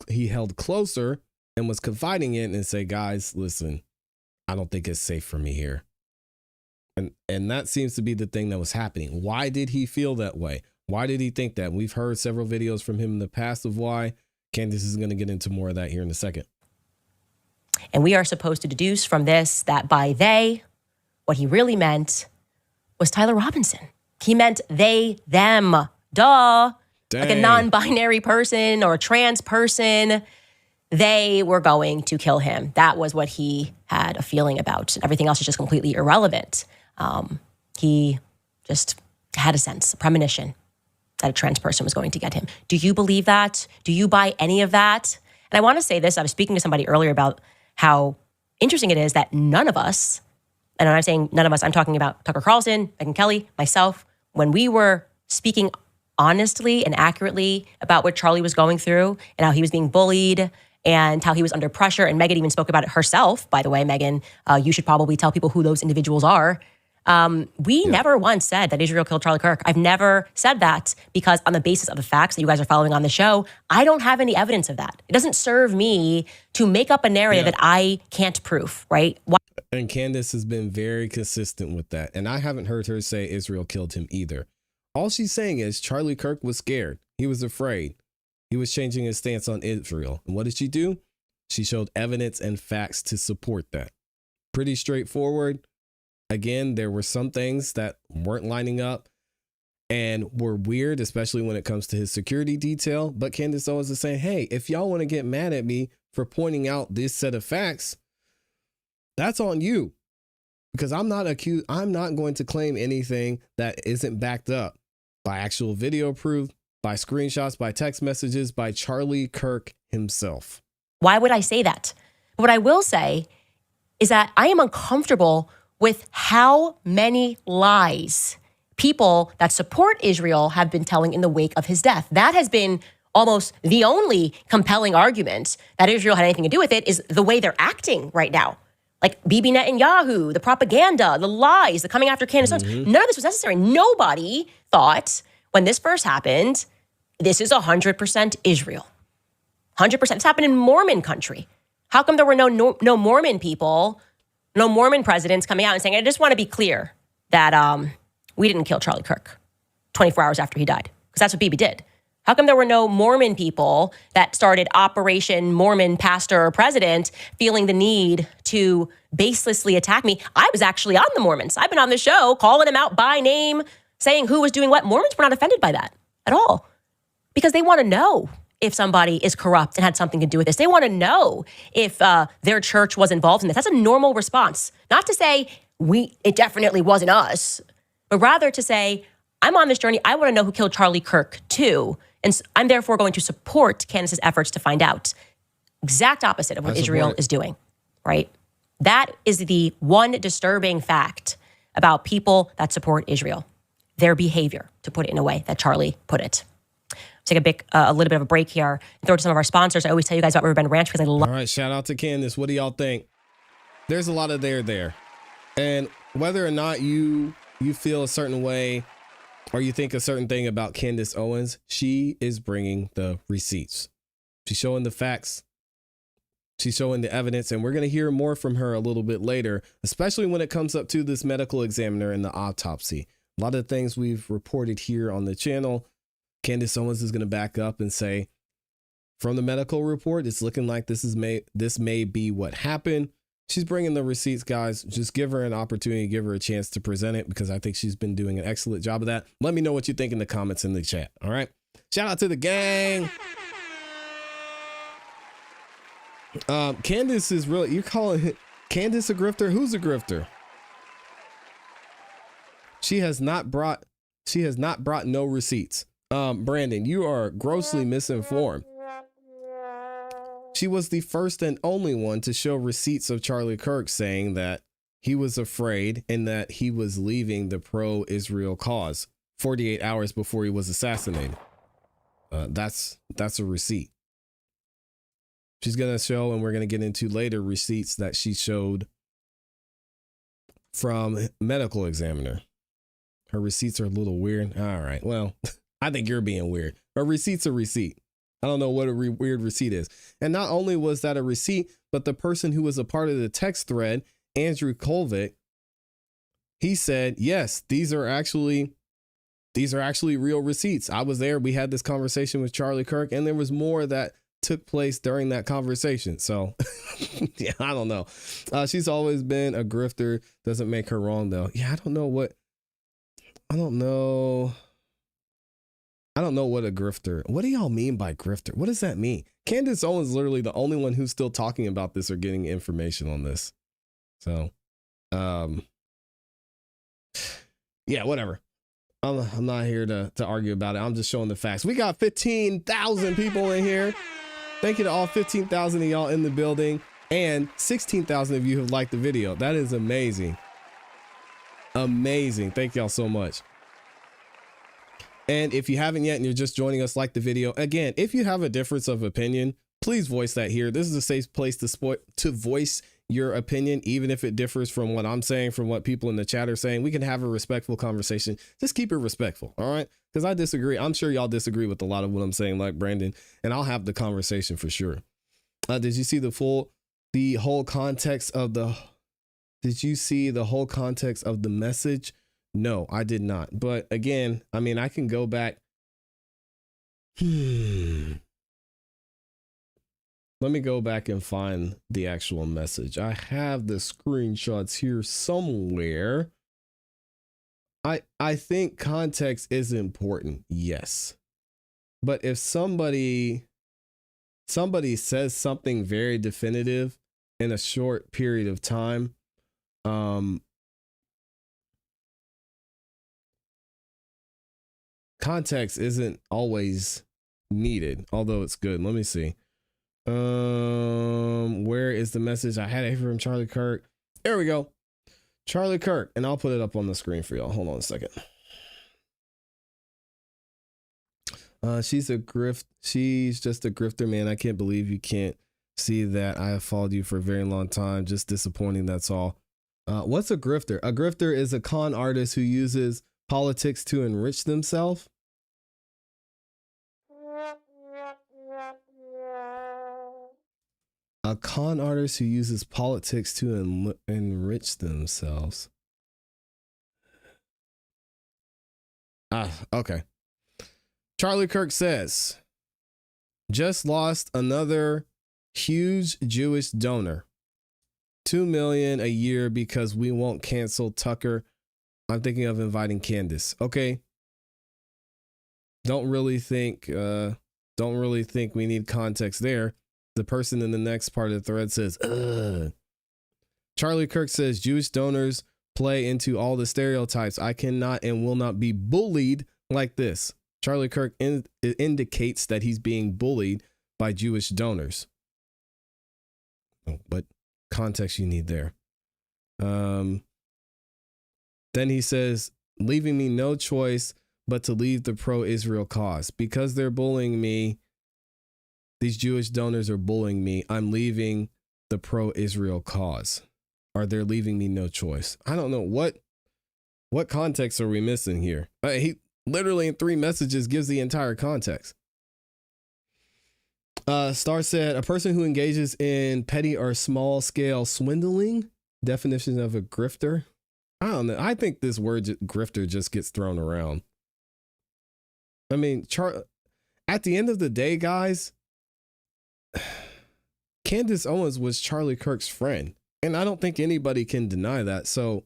closer and was confiding in and say, guys, listen, I don't think it's safe for me here. And that seems to be the thing that was happening. Why did he feel that way? Why did he think that? We've heard several videos from him in the past of why. Candace is going to get into more of that here in a second. And we are supposed to deduce from this that by they, what he really meant was Tyler Robinson. He meant they, them, duh. Dang. Like a non-binary person or a trans person. They were going to kill him. That was what he had a feeling about. Everything else is just completely irrelevant. He just had a sense, a premonition that a trans person was going to get him. Do you believe that? Do you buy any of that? And I want to say this. I was speaking to somebody earlier about how interesting it is that none of us, and when I'm saying none of us, I'm talking about Tucker Carlson, Megyn Kelly, myself, when we were speaking honestly and accurately about what Charlie was going through and how he was being bullied and how he was under pressure. And Megyn even spoke about it herself, by the way. Megyn, you should probably tell people who those individuals are. We never once said that Israel killed Charlie Kirk. I've never said that because on the basis of the facts that you guys are following on the show, I don't have any evidence of that. It doesn't serve me to make up a narrative that I can't prove, right? And Candace has been very consistent with that. And I haven't heard her say Israel killed him either. All she's saying is Charlie Kirk was scared. He was afraid. He was changing his stance on Israel. And what did she do? She showed evidence and facts to support that. Pretty straightforward. Again, there were some things that weren't lining up and were weird, especially when it comes to his security detail. But Candace Owens is saying, hey, if y'all want to get mad at me for pointing out this set of facts, that's on you. Because I'm not going to claim anything that isn't backed up by actual video proof, by screenshots, by text messages, by Charlie Kirk himself. Why would I say that? What I will say is that I am uncomfortable with how many lies people that support Israel have been telling in the wake of his death. That has been almost the only compelling argument that Israel had anything to do with it, is the way they're acting right now. Like Bibi Netanyahu, the propaganda, the lies, the coming after Candace Owens. None of this was necessary. Nobody thought when this first happened, this is 100% Israel. 100%. This happened in Mormon country. How come there were no Mormon people, no Mormon presidents coming out and saying, I just want to be clear that we didn't kill Charlie Kirk 24 hours after he died? Because that's what Bibi did. How come there were no Mormon people that started Operation Mormon Pastor or President feeling the need to baselessly attack me? I was actually on the Mormons. I've been on the show calling them out by name, saying who was doing what. Mormons were not offended by that at all because they want to know if somebody is corrupt and had something to do with this. They want to know if their church was involved in this. That's a normal response. Not to say it definitely wasn't us, but rather to say, I'm on this journey. I want to know who killed Charlie Kirk too. And I'm therefore going to support Candace's efforts to find out. Exact opposite of what Israel is doing, right? That is the one disturbing fact about people that support Israel. Their behavior, to put it in a way that Charlie put it. Take a little bit of a break here and throw it to some of our sponsors. I always tell you guys about Riverbend Ranch because I love. All right, shout out to Candace. What do y'all think? There's a lot of there. And whether or not you feel a certain way or you think a certain thing about Candace Owens, she is bringing the receipts. She's showing the facts. She's showing the evidence, and we're going to hear more from her a little bit later, especially when it comes up to this medical examiner and the autopsy. A lot of things we've reported here on the channel, Candace Owens is going to back up and say, from the medical report, it's looking like this may be what happened. She's bringing the receipts, guys. Just give her an opportunity, give her a chance to present it because I think she's been doing an excellent job of that. Let me know what you think in the comments in the chat. All right. Shout out to the gang. Candace is really, you're calling Candace a grifter? Who's a grifter? She has not brought no receipts. Brandon, you are grossly misinformed. She was the first and only one to show receipts of Charlie Kirk saying that he was afraid and that he was leaving the pro-Israel cause 48 hours before he was assassinated. That's a receipt. She's going to show, and we're going to get into later, receipts that she showed from medical examiner. Her receipts are a little weird. All right. Well, I think you're being weird. A receipt's a receipt. I don't know what a weird receipt is. And not only was that a receipt, but the person who was a part of the text thread, Andrew Colvick, he said, yes, these are actually real receipts. I was there. We had this conversation with Charlie Kirk, and there was more that took place during that conversation. So yeah, I don't know. She's always been a grifter. Doesn't make her wrong though. Yeah, I don't know what a grifter. What do y'all mean by grifter? What does that mean? Candace Owens is literally the only one who's still talking about this or getting information on this. So, yeah, whatever. I'm not here to argue about it. I'm just showing the facts. We got 15,000 people in here. Thank you to all 15,000 of y'all in the building, and 16,000 of you have liked the video. That is amazing. Amazing. Thank y'all so much. And if you haven't yet and you're just joining us, like the video. Again, if you have a difference of opinion, please voice that here. This is a safe place to voice your opinion, even if it differs from what I'm saying, from what people in the chat are saying. We can have a respectful conversation. Just keep it respectful, all right? Because I disagree. I'm sure y'all disagree with a lot of what I'm saying, like Brandon, and I'll have the conversation for sure. Did you see the whole context of the message? No, I did not. But again, I mean, I can go back. Let me go back and find the actual message. I have the screenshots here somewhere. I think context is important, yes. But if somebody says something very definitive in a short period of time, context isn't always needed, although it's good. Let me see. Where is the message? I had it from Charlie Kirk. There we go. Charlie Kirk, and I'll put it up on the screen for y'all. Hold on a second. She's just a grifter, man. I can't believe you can't see that. I have followed you for a very long time. Just disappointing, that's all. What's a grifter? A grifter is a con artist who uses politics to enrich themselves. A con artist who uses politics to enrich themselves. Okay. Charlie Kirk says, just lost another huge Jewish donor. $2 million a year because we won't cancel Tucker. I'm thinking of inviting Candace. Okay. Don't really think we need context there. The person in the next part of the thread says, ugh. Charlie Kirk says Jewish donors play into all the stereotypes. I cannot and will not be bullied like this. Charlie Kirk indicates that he's being bullied by Jewish donors. Oh, but context you need there. Then he says, leaving me no choice but to leave the pro-Israel cause. Because they're bullying me, these Jewish donors are bullying me, I'm leaving the pro-Israel cause. Or they're leaving me no choice. I don't know what context are we missing here? He literally in 3 messages gives the entire context. Star said, a person who engages in petty or small scale swindling, definition of a grifter. I don't know. I think this word grifter just gets thrown around. I mean, at the end of the day, guys, Candace Owens was Charlie Kirk's friend. And I don't think anybody can deny that. So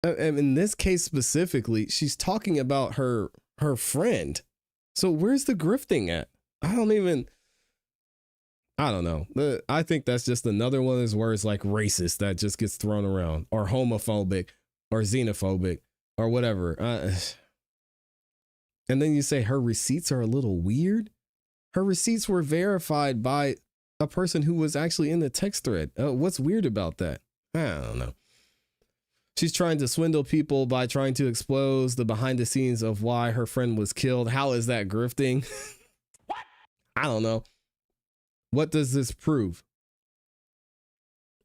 in this case specifically, she's talking about her friend. So where's the grifting at? I don't know. I think that's just another one of those words like racist that just gets thrown around, or homophobic or xenophobic or whatever. And then you say her receipts are a little weird. Her receipts were verified by a person who was actually in the text thread. What's weird about that? I don't know. She's trying to swindle people by trying to expose the behind the scenes of why her friend was killed. How is that grifting? What? I don't know. What does this prove?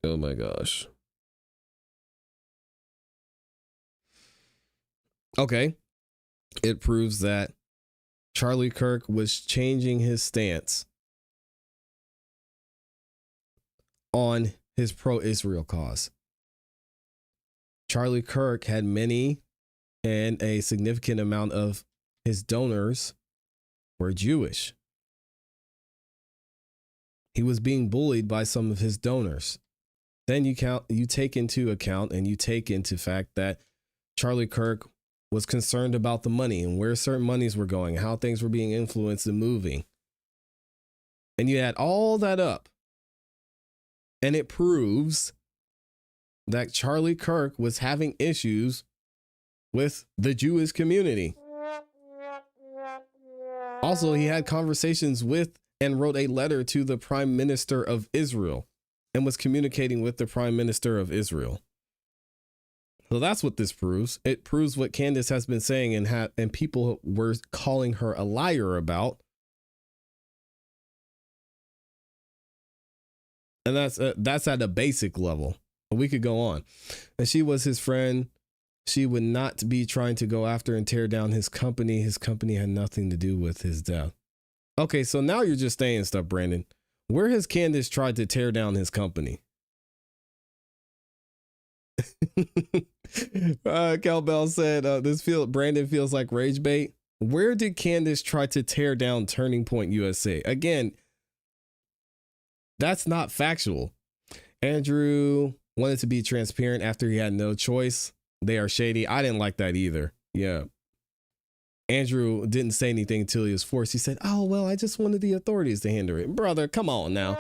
Oh my gosh. Okay. It proves that Charlie Kirk was changing his stance on his pro-Israel cause. Charlie Kirk had many and a significant amount of his donors were Jewish. He was being bullied by some of his donors. Then you take into account and you take into fact that Charlie Kirk was concerned about the money and where certain monies were going, how things were being influenced and moving. And you add all that up, and it proves that Charlie Kirk was having issues with the Jewish community. Also, he had conversations with and wrote a letter to the Prime Minister of Israel and was communicating with the Prime Minister of Israel. So that's what this proves. It proves what Candace has been saying and people were calling her a liar about. And that's at a basic level. We could go on. And she was his friend. She would not be trying to go after and tear down his company. His company had nothing to do with his death. Okay, so now you're just saying stuff, Brandon. Where has Candace tried to tear down his company? Cowbell said, Brandon feels like rage bait. Where did Candace try to tear down Turning Point USA? Again, that's not factual. Andrew wanted to be transparent after he had no choice. They are shady. I didn't like that either. Yeah. Andrew didn't say anything until he was forced. He said, oh, well, I just wanted the authorities to handle it. Brother, come on now.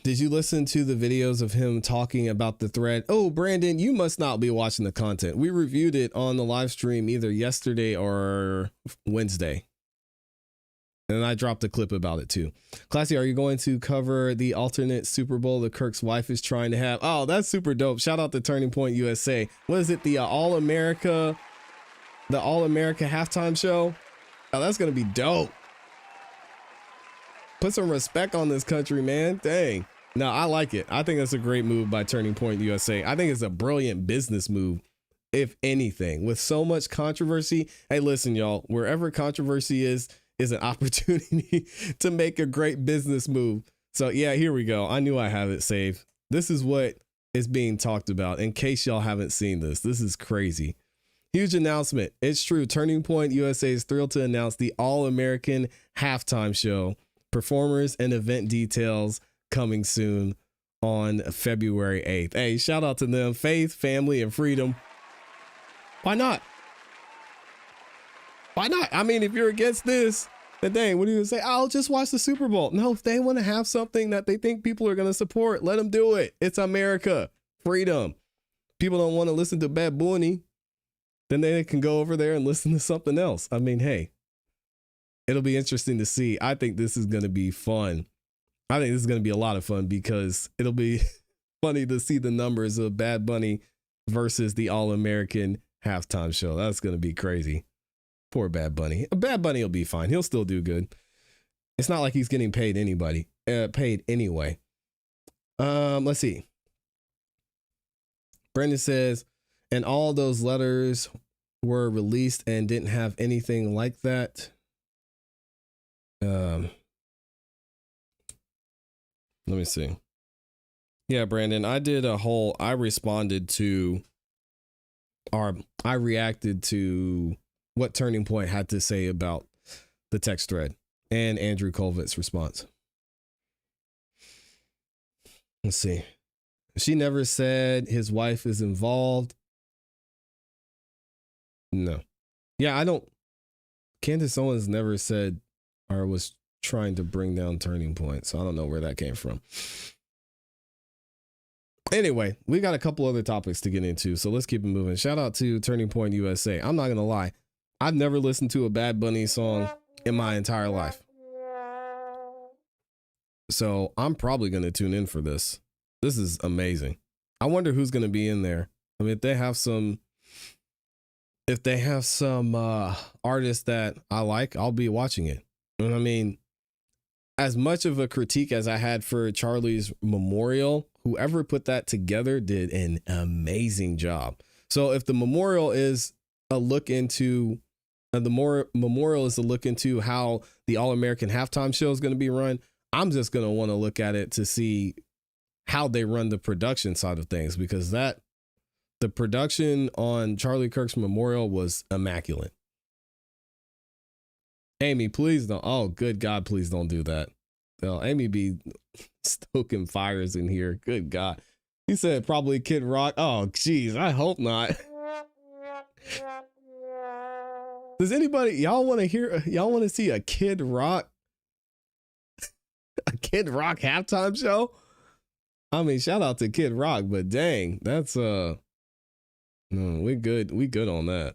Did you listen to the videos of him talking about the thread? Oh, Brandon, you must not be watching the content. We reviewed it on the live stream either yesterday or Wednesday. And I dropped a clip about it too. ClassE, are you going to cover the alternate Super Bowl that Kirk's wife is trying to have? Oh, that's super dope. Shout out to Turning Point USA. What is it? The All-America halftime show? Oh, that's going to be dope. Put some respect on this country, man. Dang. No, I like it. I think that's a great move by Turning Point USA. I think it's a brilliant business move, if anything. With so much controversy. Hey, listen, y'all, wherever controversy is, is an opportunity to make a great business move. So yeah, here we go. I knew I had it saved. This is what is being talked about. In case y'all haven't seen this, this is crazy. Huge announcement. It's true. Turning Point USA is thrilled to announce the All-American Halftime Show. Performers and event details coming soon on February 8th. Hey, shout out to them. Faith, family, and freedom. Why not? Why not? I mean, if you're against this, then dang, what are you going to say? I'll just watch the Super Bowl. No, if they want to have something that they think people are going to support, let them do it. It's America. Freedom. People don't want to listen to Bad Bunny, then they can go over there and listen to something else. I mean, hey, it'll be interesting to see. I think this is going to be fun. I think this is going to be a lot of fun because it'll be funny to see the numbers of Bad Bunny versus the All-American Halftime Show. That's going to be crazy. Poor Bad Bunny. Bad Bunny will be fine. He'll still do good. It's not like he's getting paid paid anyway. Let's see. Brendan says, and all those letters were released and didn't have anything like that. Let me see. Yeah, Brandon, I reacted to what Turning Point had to say about the text thread and Andrew Colvit's response. Let's see. She never said his wife is involved. No. Yeah, Candace Owens never said or was trying to bring down Turning Point, so I don't know where that came from. Anyway, we got a couple other topics to get into, so let's keep it moving. Shout out to Turning Point USA. I'm not going to lie. I've never listened to a Bad Bunny song in my entire life. So I'm probably going to tune in for this. This is amazing. I wonder who's going to be in there. I mean, if they have some artists that I like, I'll be watching it. And I mean, as much of a critique as I had for Charlie's memorial, whoever put that together did an amazing job. So if the memorial is a look into how the All-American Halftime Show is going to be run, I'm just going to want to look at it to see how they run the production side of things, because the production on Charlie Kirk's memorial was immaculate. Amy, please don't. Oh, good God, please don't do that. No, Amy be stoking fires in here. Good God. He said probably Kid Rock. Oh, geez, I hope not. Does anybody, y'all want to see a Kid Rock? A Kid Rock halftime show? I mean, shout out to Kid Rock, but dang, that's no, we good on that.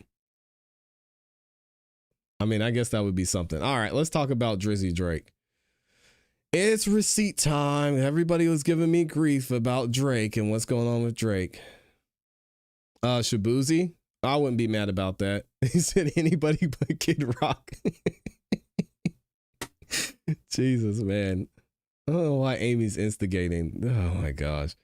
I mean, I guess that would be something. All right, let's talk about Drizzy Drake. It's receipt time. Everybody was giving me grief about Drake and what's going on with Drake. Shabuzi, I wouldn't be mad about that. He said anybody but Kid Rock. Jesus, man. I don't know why Amy's instigating. Oh my gosh.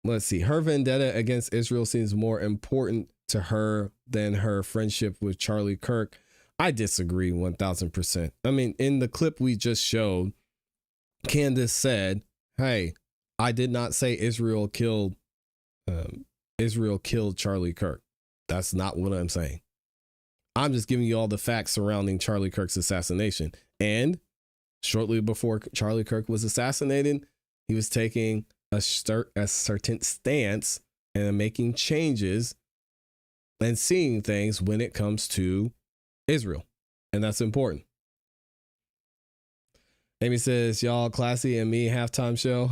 Let's see. Her vendetta against Israel seems more important to her than her friendship with Charlie Kirk. I disagree 1000%. I mean, in the clip we just showed, Candace said, hey, I did not say Israel killed Charlie Kirk. That's not what I'm saying. I'm just giving you all the facts surrounding Charlie Kirk's assassination. And shortly before Charlie Kirk was assassinated, he was taking a certain stance and making changes and seeing things when it comes to Israel. And that's important. Amy says, y'all, ClassE and me halftime show.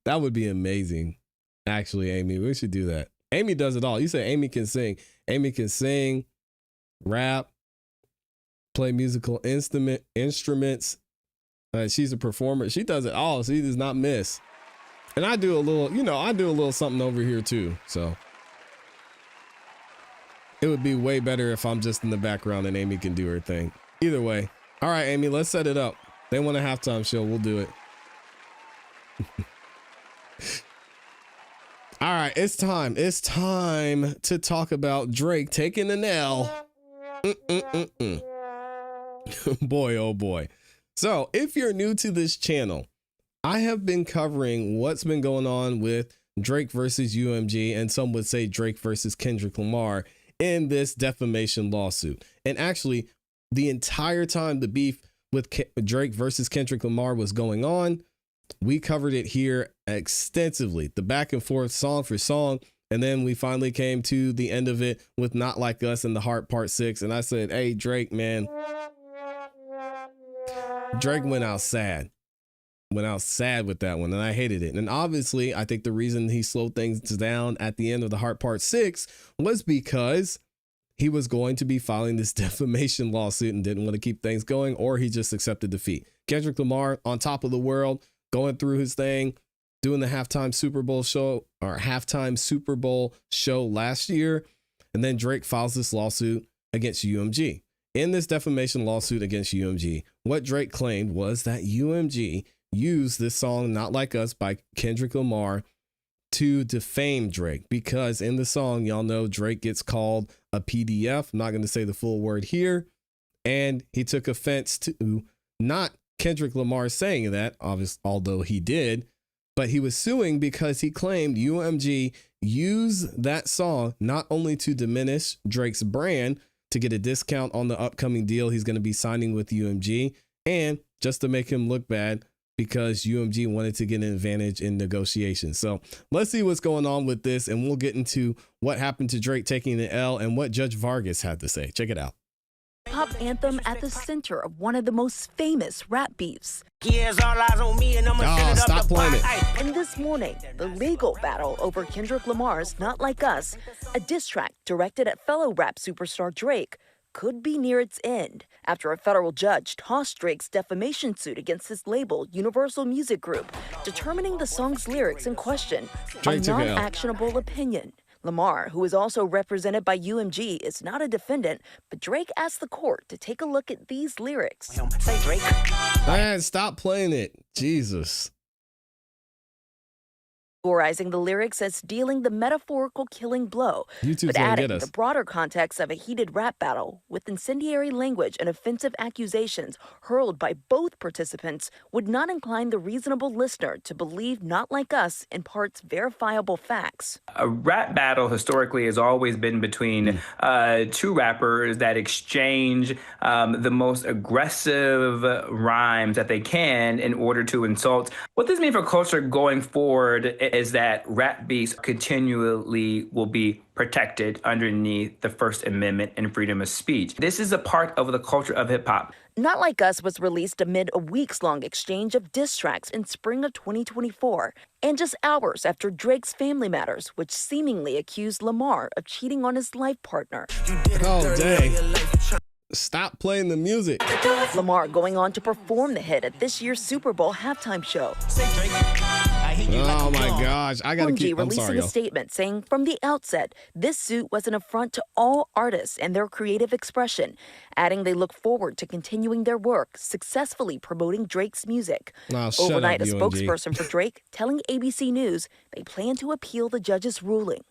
That would be amazing. Actually, Amy, we should do that. Amy does it all. You say Amy can sing. Amy can sing, rap, play musical instruments. She's a performer. She does it all. She does not miss. And I do a little something over here too. So it would be way better if I'm just in the background and Amy can do her thing. Either way. All right, Amy, let's set it up. They want a halftime show. We'll do it. All right, it's time. It's time to talk about Drake taking an L. Boy, oh boy. So if you're new to this channel, I have been covering what's been going on with Drake versus UMG, and some would say Drake versus Kendrick Lamar in this defamation lawsuit. And actually, the entire time the beef with Drake versus Kendrick Lamar was going on, we covered it here extensively, the back and forth, song for song. And then we finally came to the end of it with Not Like Us and The Heart Part 6. And I said, hey, Drake, man. Drake went out sad with that one. And I hated it. And obviously, I think the reason he slowed things down at the end of The Heart Part 6 was because he was going to be filing this defamation lawsuit and didn't want to keep things going, or he just accepted defeat. Kendrick Lamar on top of the world, going through his thing, doing the halftime Super Bowl show last year. And then Drake files this lawsuit against UMG. In this defamation lawsuit against UMG, what Drake claimed was that UMG used this song Not Like Us by Kendrick Lamar to defame Drake, because in the song, y'all know Drake gets called a PDF. I'm not going to say the full word here. And he took offense to not Kendrick Lamar saying that, obviously, although he did, but he was suing because he claimed UMG used that song not only to diminish Drake's brand, to get a discount on the upcoming deal he's going to be signing with UMG, and just to make him look bad because UMG wanted to get an advantage in negotiations. So let's see what's going on with this, and we'll get into what happened to Drake taking the L and what Judge Vargas had to say. Check it out. Pop anthem at the center of one of the most famous rap beefs. Stop playing it. And this morning, the legal battle over Kendrick Lamar's Not Like Us, a diss track directed at fellow rap superstar Drake, could be near its end after a federal judge tossed Drake's defamation suit against his label, Universal Music Group, determining the song's lyrics in question a non-actionable opinion. Lamar, who is also represented by UMG, is not a defendant, but Drake asked the court to take a look at these lyrics. Say Drake. Man, stop playing it. Jesus. Categorizing the lyrics as dealing the metaphorical killing blow, but adding the broader context of a heated rap battle with incendiary language and offensive accusations hurled by both participants would not incline the reasonable listener to believe Not Like Us in parts verifiable facts. A rap battle historically has always been between two rappers that exchange the most aggressive rhymes that they can in order to insult. What this means for culture going forward is that rap beefs continually will be protected underneath the First Amendment and freedom of speech. This is a part of the culture of hip hop. Not Like Us was released amid a weeks-long exchange of diss tracks in spring of 2024, and just hours after Drake's Family Matters, which seemingly accused Lamar of cheating on his life partner. Oh, dang. Stop playing the music. Lamar going on to perform the hit at this year's Super Bowl halftime show. Oh my gosh, I gotta keep. I'm releasing sorry, a statement saying from the outset, this suit was an affront to all artists and their creative expression, adding they look forward to continuing their work, successfully promoting Drake's music. Overnight, a spokesperson for Drake telling ABC News they plan to appeal the judge's ruling.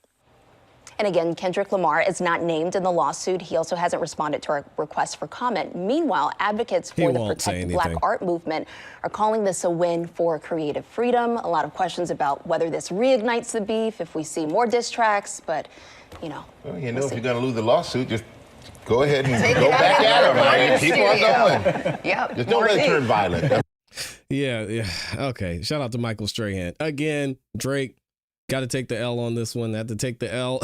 And again, Kendrick Lamar is not named in the lawsuit. He also hasn't responded to our request for comment. Meanwhile, advocates for the Protect Black Art movement are calling this a win for creative freedom. A lot of questions about whether this reignites the beef, if we see more diss tracks, but, you know. Well, you know, if you're going to lose the lawsuit, just go ahead and go back at them, man. Keep on going. Yep. Just don't let it turn violent. Yeah. Okay. Shout out to Michael Strahan. Again, Drake got to take the L on this one. Had to take the L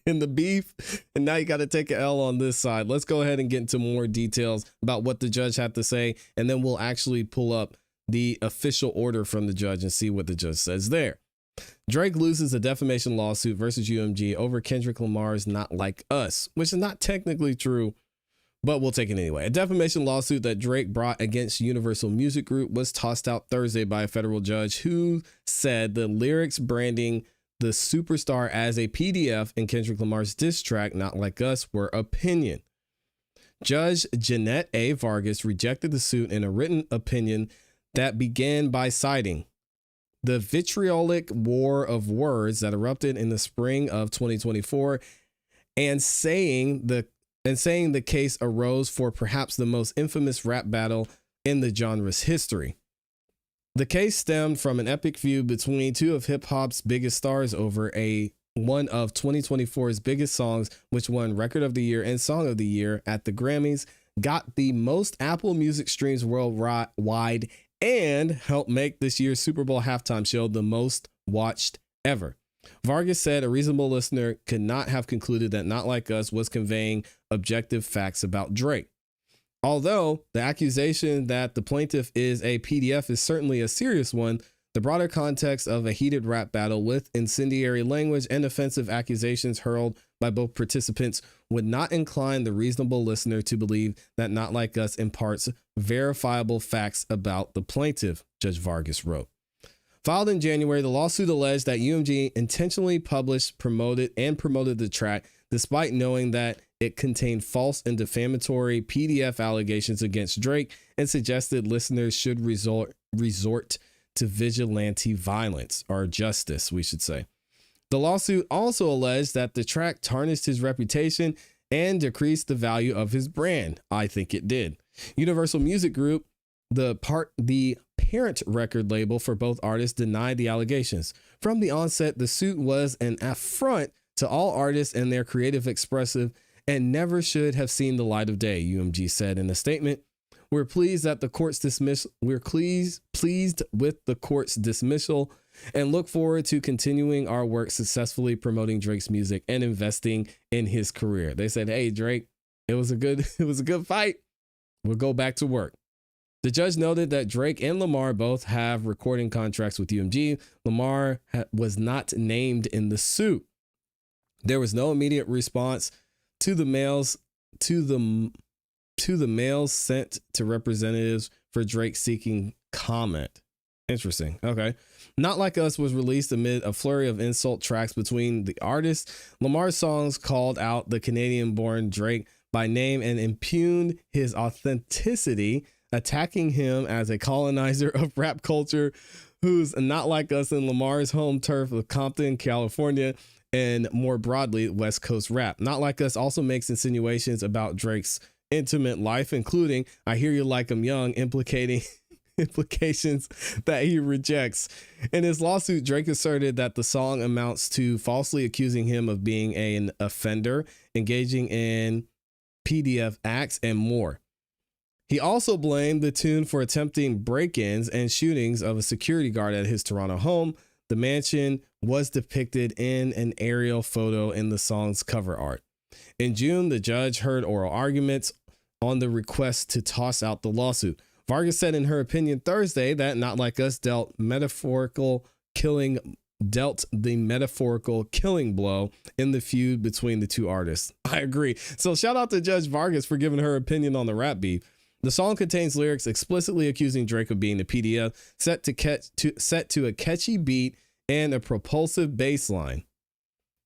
in the beef, and now you got to take an L on this side. Let's go ahead and get into more details about what the judge had to say, and then we'll actually pull up the official order from the judge and see what the judge says there. Drake loses a defamation lawsuit versus UMG over Kendrick Lamar's Not Like Us, which is not technically true, but we'll take it anyway. A defamation lawsuit that Drake brought against Universal Music Group was tossed out Thursday by a federal judge who said the lyrics branding the superstar as a PDF in Kendrick Lamar's diss track, Not Like Us, were opinion. Judge Jeanette A. Vargas rejected the suit in a written opinion that began by citing, the vitriolic war of words that erupted in the spring of 2024, and saying the case arose for perhaps the most infamous rap battle in the genre's history. The case stemmed from an epic feud between two of hip-hop's biggest stars over one of 2024's biggest songs, which won Record of the Year and Song of the Year at the Grammys, got the most Apple Music streams worldwide, and helped make this year's Super Bowl halftime show the most watched ever. Vargas said a reasonable listener could not have concluded that Not Like Us was conveying objective facts about Drake. Although the accusation that the plaintiff is a PDF is certainly a serious one, the broader context of a heated rap battle with incendiary language and offensive accusations hurled by both participants would not incline the reasonable listener to believe that Not Like Us imparts verifiable facts about the plaintiff, Judge Vargas wrote. Filed in January, the lawsuit alleged that UMG intentionally published, promoted the track despite knowing that it contained false and defamatory PDF allegations against Drake, and suggested listeners should resort to vigilante violence, or justice, we should say. The lawsuit also alleged that the track tarnished his reputation and decreased the value of his brand. I think it did. Universal Music Group, the parent record label for both artists, denied the allegations. From the onset, the suit was an affront to all artists and their creative expressive, and never should have seen the light of day, UMG said in a statement. We're pleased with the court's dismissal and look forward to continuing our work successfully promoting Drake's music and investing in his career. They said, "Hey, Drake, it was a good fight. We'll go back to work." The judge noted that Drake and Lamar both have recording contracts with UMG. Lamar was not named in the suit. There was no immediate response to the mails sent to representatives for Drake seeking comment. Interesting. Okay. Not Like Us was released amid a flurry of insult tracks between the artists. Lamar's songs called out the Canadian-born Drake by name and impugned his authenticity, attacking him as a colonizer of rap culture who's not like us in Lamar's home turf of Compton, California, and more broadly, West Coast rap. Not Like Us also makes insinuations about Drake's intimate life, including "I hear you like I'm young," implications that he rejects. In his lawsuit, Drake asserted that the song amounts to falsely accusing him of being an offender, engaging in PDF acts, and more. He also blamed the tune for attempting break-ins and shootings of a security guard at his Toronto home. The mansion was depicted in an aerial photo in the song's cover art. In June, the judge heard oral arguments on the request to toss out the lawsuit. Vargas said in her opinion Thursday that Not Like Us dealt the metaphorical killing blow in the feud between the two artists. I agree. So shout out to Judge Vargas for giving her opinion on the rap beef. The song contains lyrics explicitly accusing Drake of being the PDF, set to a catchy beat and a propulsive bass line.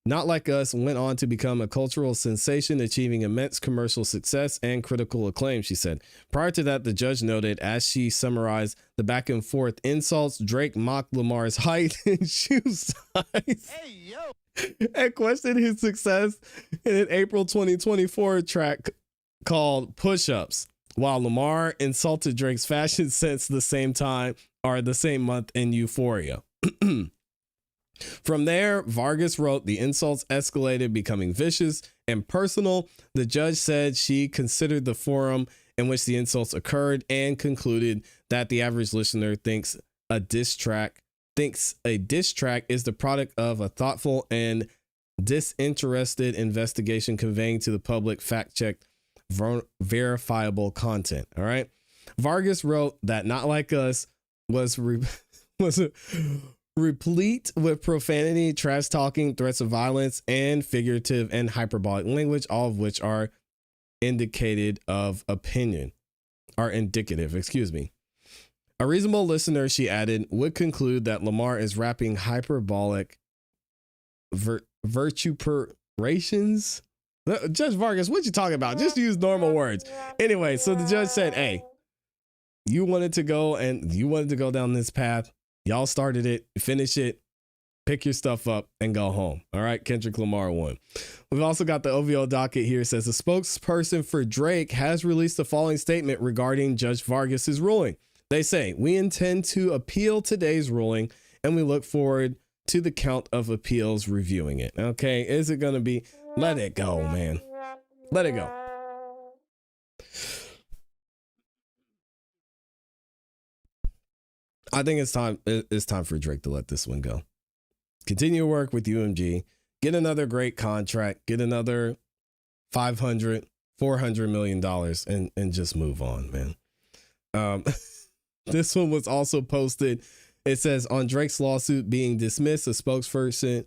Not Like Us went on to become a cultural sensation, achieving immense commercial success and critical acclaim, she said. Prior to that, the judge noted, as she summarized the back and forth insults, Drake mocked Lamar's height and shoe size, and questioned his success in an April 2024 track called Push Ups, while Lamar insulted Drake's fashion sense the same month in Euphoria. From there, Vargas wrote, the insults escalated, becoming vicious and personal. The judge said she considered the forum in which the insults occurred and concluded that the average listener thinks a diss track is the product of a thoughtful and disinterested investigation conveying to the public fact-checked, verifiable content. All right. Vargas wrote that Not Like Us was replete with profanity, trash talking, threats of violence, and figurative and hyperbolic language, all of which are indicative. A reasonable listener, she added, would conclude that Lamar is rapping hyperbolic vituperations. Judge Vargas, what you talking about? Just use normal words. Anyway, so the judge said, hey, you wanted to go down this path. Y'all started it, finish it, pick your stuff up and go home. All right. Kendrick Lamar won. We've also got the OVO docket here. It says a spokesperson for Drake has released the following statement regarding Judge Vargas's ruling. They say, we intend to appeal today's ruling and we look forward to the count of appeals reviewing it. Okay. Is it going to be? Let it go, man. Let it go. I think it's time for Drake to let this one go. Continue to work with UMG, get another great contract, get another $500, $400 million and just move on, man. This one was also posted. It says on Drake's lawsuit being dismissed, a spokesperson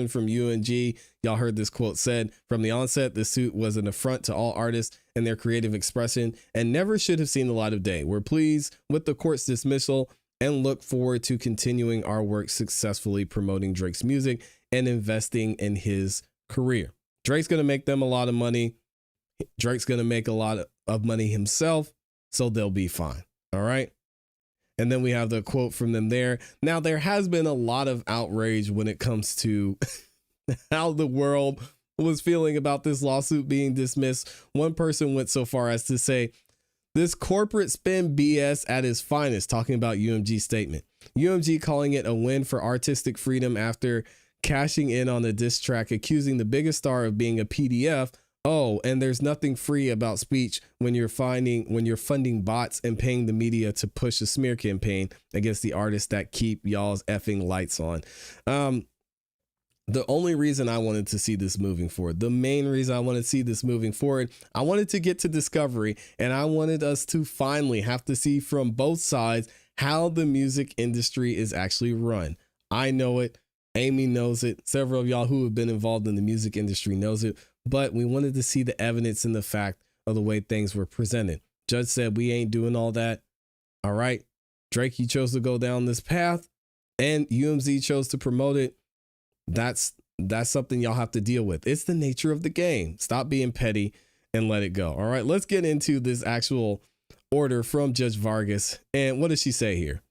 from UMG, y'all heard this quote said, from the onset, the suit was an affront to all artists and their creative expression and never should have seen the light of day. We're pleased with the court's dismissal and look forward to continuing our work successfully promoting Drake's music and investing in his career. Drake's going to make them a lot of money. Drake's going to make a lot of money himself, so they'll be fine. All right. And then we have the quote from them there. Now, there has been a lot of outrage when it comes to how the world was feeling about this lawsuit being dismissed. One person went so far as to say, this corporate spin BS at its finest, talking about UMG's statement. UMG calling it a win for artistic freedom after cashing in on a diss track, accusing the biggest star of being a PDF. Oh, and there's nothing free about speech when you're funding bots and paying the media to push a smear campaign against the artists that keep y'all's effing lights on. The only reason I wanted to see this moving forward, the main reason I wanted to see this moving forward, I wanted to get to discovery and I wanted us to finally have to see from both sides how the music industry is actually run. I know it. Amy knows it. Several of y'all who have been involved in the music industry knows it, but we wanted to see the evidence and the fact of the way things were presented. Judge said, we ain't doing all that. All right. Drake, you chose to go down this path and UMZ chose to promote it. That's something y'all have to deal with. It's the nature of the game. Stop being petty and let it go. All right, let's get into this actual order from Judge Vargas. And what does she say here?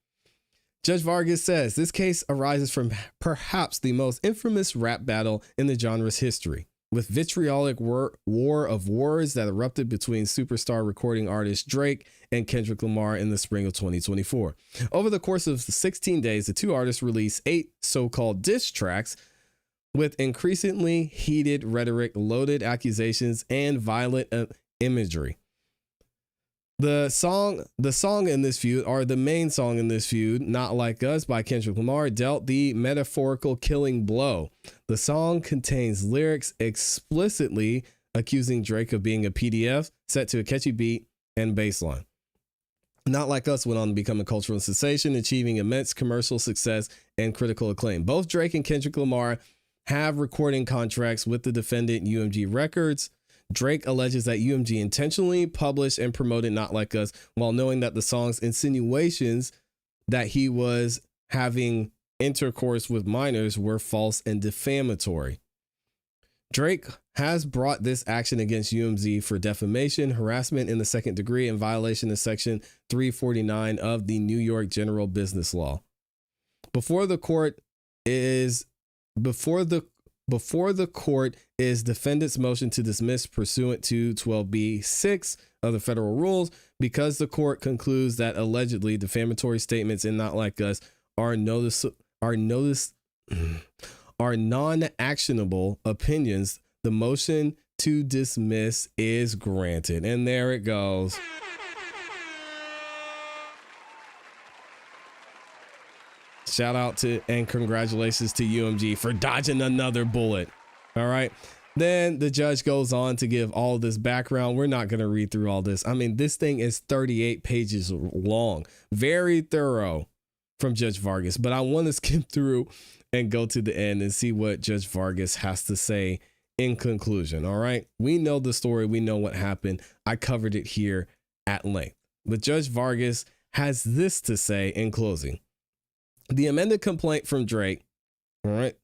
Judge Vargas says this case arises from perhaps the most infamous rap battle in the genre's history, with vitriolic war of words that erupted between superstar recording artist Drake and Kendrick Lamar in the spring of 2024. Over the course of 16 days, the two artists released 8 so-called diss tracks with increasingly heated rhetoric, loaded accusations, and violent imagery. The song in this feud, or the main song in this feud, Not Like Us by Kendrick Lamar, dealt the metaphorical killing blow. The song contains lyrics explicitly accusing Drake of being a PDF, set to a catchy beat and bass line. Not Like Us went on to become a cultural sensation, achieving immense commercial success and critical acclaim. Both Drake and Kendrick Lamar have recording contracts with the defendant UMG Records. Drake alleges that UMG intentionally published and promoted Not Like Us while knowing that the song's insinuations that he was having intercourse with minors were false and defamatory. Drake has brought this action against UMZ for defamation, harassment in the second degree, and violation of Section 349 of the New York General Business Law. Before the court is defendant's motion to dismiss pursuant to 12b-6 of the federal rules, because the court concludes that allegedly defamatory statements in Not Like Us are non-actionable opinions. The motion to dismiss is granted. And there it goes. Shout out to and congratulations to UMG for dodging another bullet. All right. Then the judge goes on to give all this background. We're not going to read through all this. I mean, this thing is 38 pages long, very thorough from Judge Vargas. But I want to skip through and go to the end and see what Judge Vargas has to say in conclusion. All right. We know the story. We know what happened. I covered it here at length. But Judge Vargas has this to say in closing. The amended complaint from Drake, all right,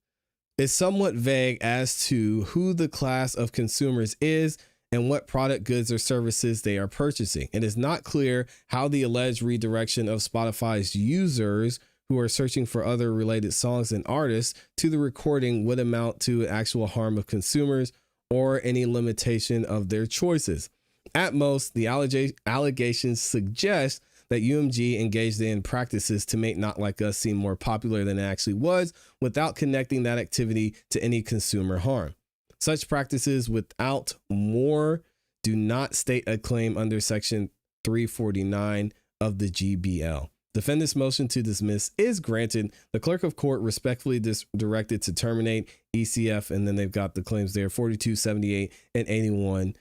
is somewhat vague as to who the class of consumers is and what product, goods, or services they are purchasing. It is not clear how the alleged redirection of Spotify's users who are searching for other related songs and artists to the recording would amount to actual harm of consumers or any limitation of their choices. At most, the allegations suggest that UMG engaged in practices to make Not Like Us seem more popular than it actually was, without connecting that activity to any consumer harm. Such practices, without more, do not state a claim under Section 349 of the GBL. Defendant's motion to dismiss is granted. The clerk of court respectfully directed to terminate ECF, and then they've got the claims there, 42, 78, and 81,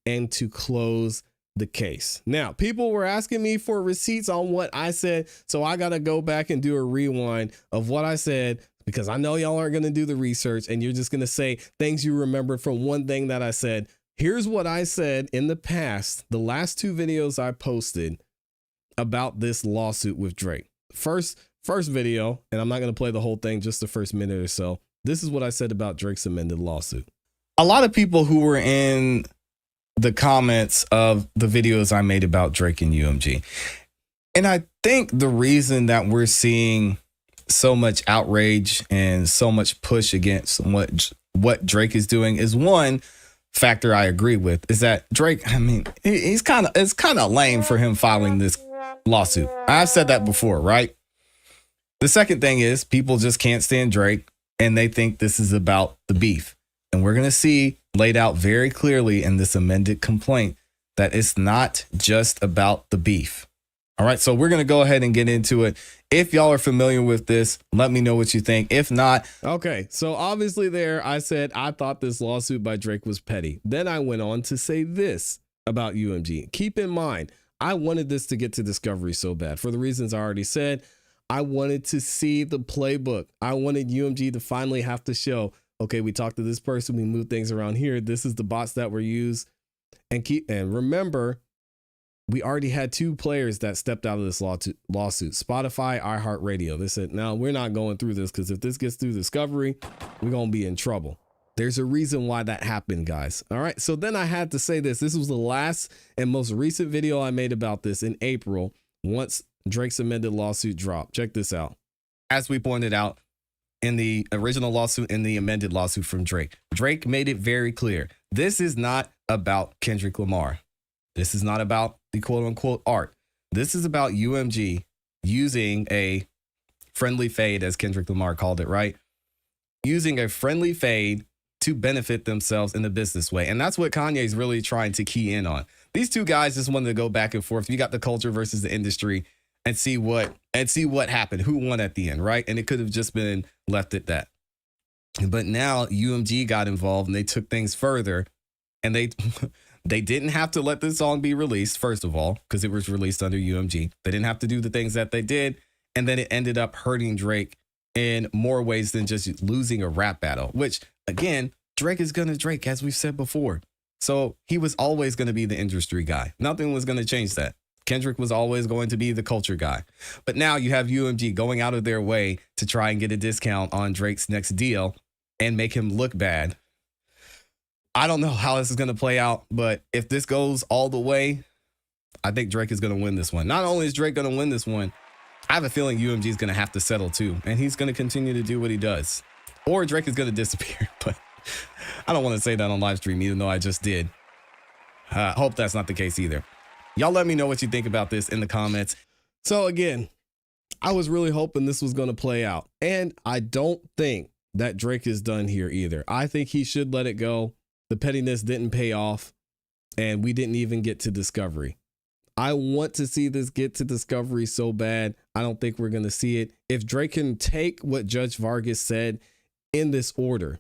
and to close the case. Now, people were asking me for receipts on what I said, so I got to go back and do a rewind of what I said, because I know y'all aren't going to do the research and you're just going to say things you remember from one thing that I said. Here's what I said in the past, the last 2 videos I posted about this lawsuit with Drake. First video, and I'm not going to play the whole thing, just the first minute or so. This is what I said about Drake's amended lawsuit. A lot of people who were in the comments of the videos I made about Drake and UMG. And I think the reason that we're seeing so much outrage and so much push against what Drake is doing is one factor I agree with, is that Drake, I mean, it's kind of lame for him filing this lawsuit. I've said that before, right? The second thing is people just can't stand Drake and they think this is about the beef. And we're going to see laid out very clearly in this amended complaint that it's not just about the beef. All right, so we're going to go ahead and get into it. If y'all are familiar with this, let me know what you think. If not, okay, so obviously there I said I thought this lawsuit by Drake was petty. Then I went on to say this about UMG. Keep in mind, I wanted this to get to discovery so bad. For the reasons I already said, I wanted to see the playbook. I wanted UMG to finally have to show, okay, we talked to this person, we moved things around here. This is the bots that were used. And remember, we already had 2 players that stepped out of this lawsuit, Spotify, iHeartRadio. They said, no, we're not going through this, because if this gets through discovery, we're going to be in trouble. There's a reason why that happened, guys. All right. So then I had to say this. This was the last and most recent video I made about this in April, once Drake's amended lawsuit dropped. Check this out. As we pointed out in the original lawsuit and the amended lawsuit from Drake, Drake made it very clear. This is not about Kendrick Lamar. This is not about the quote unquote art. This is about UMG using a friendly fade, as Kendrick Lamar called it, right? Using a friendly fade to benefit themselves in a business way. And that's what Kanye's really trying to key in on. These 2 guys just wanted to go back and forth. You got the culture versus the industry and see what happened, who won at the end, right? And it could have just been left at that. But now UMG got involved and they took things further, and they didn't have to let this song be released, first of all, because it was released under UMG. They didn't have to do the things that they did. And then it ended up hurting Drake in more ways than just losing a rap battle, which, again, Drake is going to Drake, as we've said before. So he was always going to be the industry guy. Nothing was going to change that. Kendrick was always going to be the culture guy. But now you have UMG going out of their way to try and get a discount on Drake's next deal and make him look bad. I don't know how this is going to play out, but if this goes all the way, I think Drake is going to win this one. Not only is Drake going to win this one, I have a feeling UMG is going to have to settle too, and he's going to continue to do what he does. Or Drake is going to disappear, but I don't want to say that on live stream, even though I just did. I hope that's not the case either. Y'all let me know what you think about this in the comments. So again, I was really hoping this was going to play out, and I don't think that Drake is done here either. I think he should let it go. The pettiness didn't pay off, and we didn't even get to discovery. I want to see this get to discovery so bad. I don't think we're going to see it. If Drake can take what Judge Vargas said in this order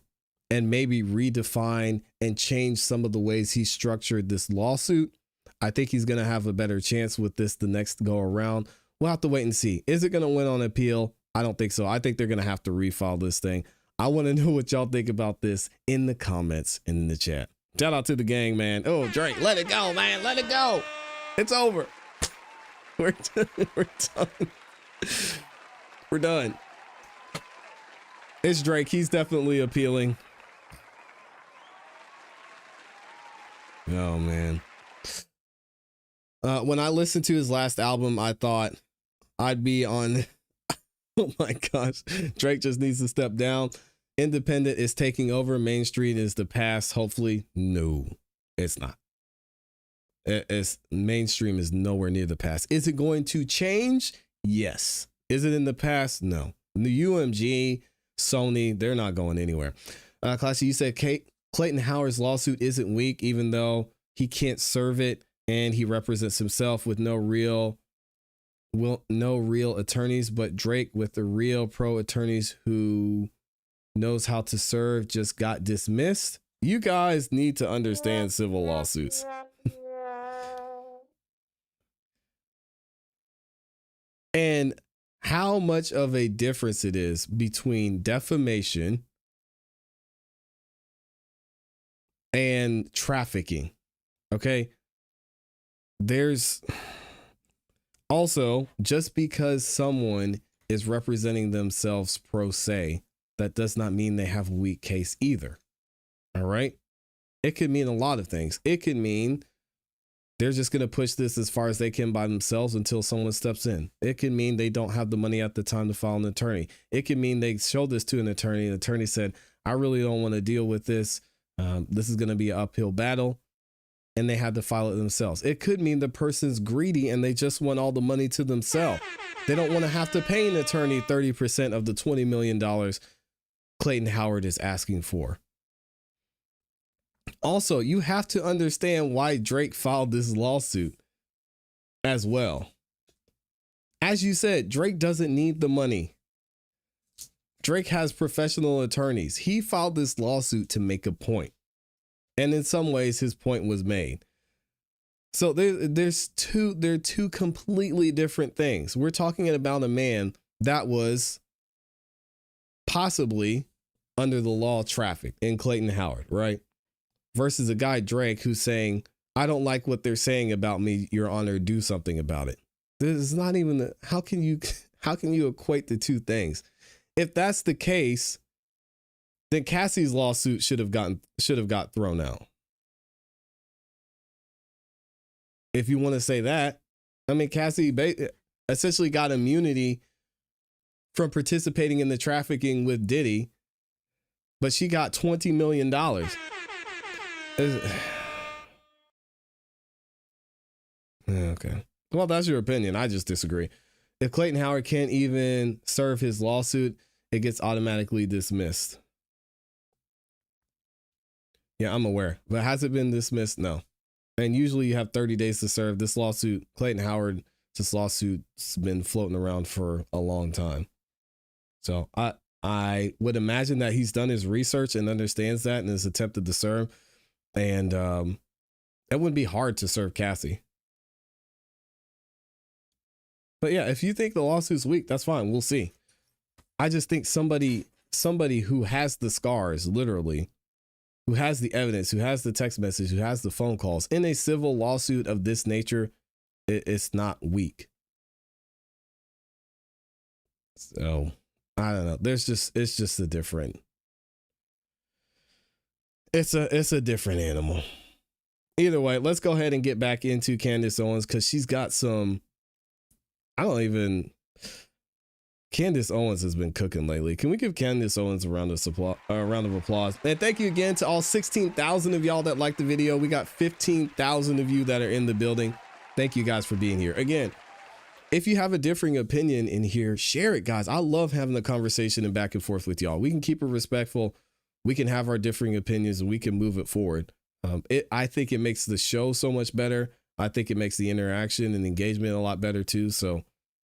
and maybe redefine and change some of the ways he structured this lawsuit, I think he's going to have a better chance with this the next go around. We'll have to wait and see. Is it going to win on appeal? I don't think so. I think they're going to have to refile this thing. I want to know what y'all think about this in the comments and in the chat. Shout out to the gang, man. Oh, Drake, let it go, man. Let it go. It's over. We're done. We're done. We're done. It's Drake. He's definitely appealing. Oh man. When I listened to his last album, I thought I'd be on. Oh my gosh. Drake just needs to step down. Independent is taking over. Main Street is the past. Hopefully. No, it's not. It's mainstream is nowhere near the past. Is it going to change? Yes. Is it in the past? No. The UMG, Sony, they're not going anywhere. ClassE, you said Clayton Howard's lawsuit isn't weak, even though he can't serve it and he represents himself with no real attorneys, but Drake with the real pro attorneys who knows how to serve just got dismissed. You guys need to understand civil lawsuits. And how much of a difference it is between defamation and trafficking. Okay. There's also, just because someone is representing themselves pro se, that does not mean they have a weak case either. All right. It could mean a lot of things. It could mean they're just going to push this as far as they can by themselves until someone steps in. It could mean they don't have the money at the time to file an attorney. It could mean they showed this to an attorney. The attorney said, I really don't want to deal with this. This is going to be an uphill battle. And they had to file it themselves. It could mean the person's greedy and they just want all the money to themselves. They don't want to have to pay an attorney 30% of the $20 million Clayton Howard is asking for. Also, you have to understand why Drake filed this lawsuit as well. As you said, Drake doesn't need the money. Drake has professional attorneys. He filed this lawsuit to make a point. And in some ways, his point was made. So they're two completely different things. We're talking about a man that was possibly under the law trafficked in Clayton Howard, right? Versus a guy, Drake, who's saying, I don't like what they're saying about me, Your Honor, do something about it. This is not even, how can you equate the two things? If that's the case, then Cassie's lawsuit should have got thrown out. If you want to say that, I mean, Cassie essentially got immunity from participating in the trafficking with Diddy, but she got $20 million. Okay. Well, that's your opinion. I just disagree. If Clayton Howard can't even serve his lawsuit, it gets automatically dismissed. Yeah, I'm aware. But has it been dismissed? No. And usually you have 30 days to serve. This lawsuit, Clayton Howard, this lawsuit's been floating around for a long time. So I would imagine that he's done his research and understands that and has attempted to serve. And it wouldn't be hard to serve Cassie. But yeah, if you think the lawsuit's weak, that's fine. We'll see. I just think somebody who has the scars, literally, who has the evidence, who has the text message, who has the phone calls in a civil lawsuit of this nature, it's not weak. So I don't know. It's just a different. It's a different animal. Either way, let's go ahead and get back into Candace Owens because she's got some. Candace Owens has been cooking lately. Can we give Candace Owens a round of applause? And thank you again to all 16,000 of y'all that liked the video. We got 15,000 of you that are in the building. Thank you guys for being here. Again, if you have a differing opinion in here, share it, guys. I love having a conversation and back and forth with y'all. We can keep it respectful. We can have our differing opinions and we can move it forward. I think it makes the show so much better. I think it makes the interaction and engagement a lot better too. So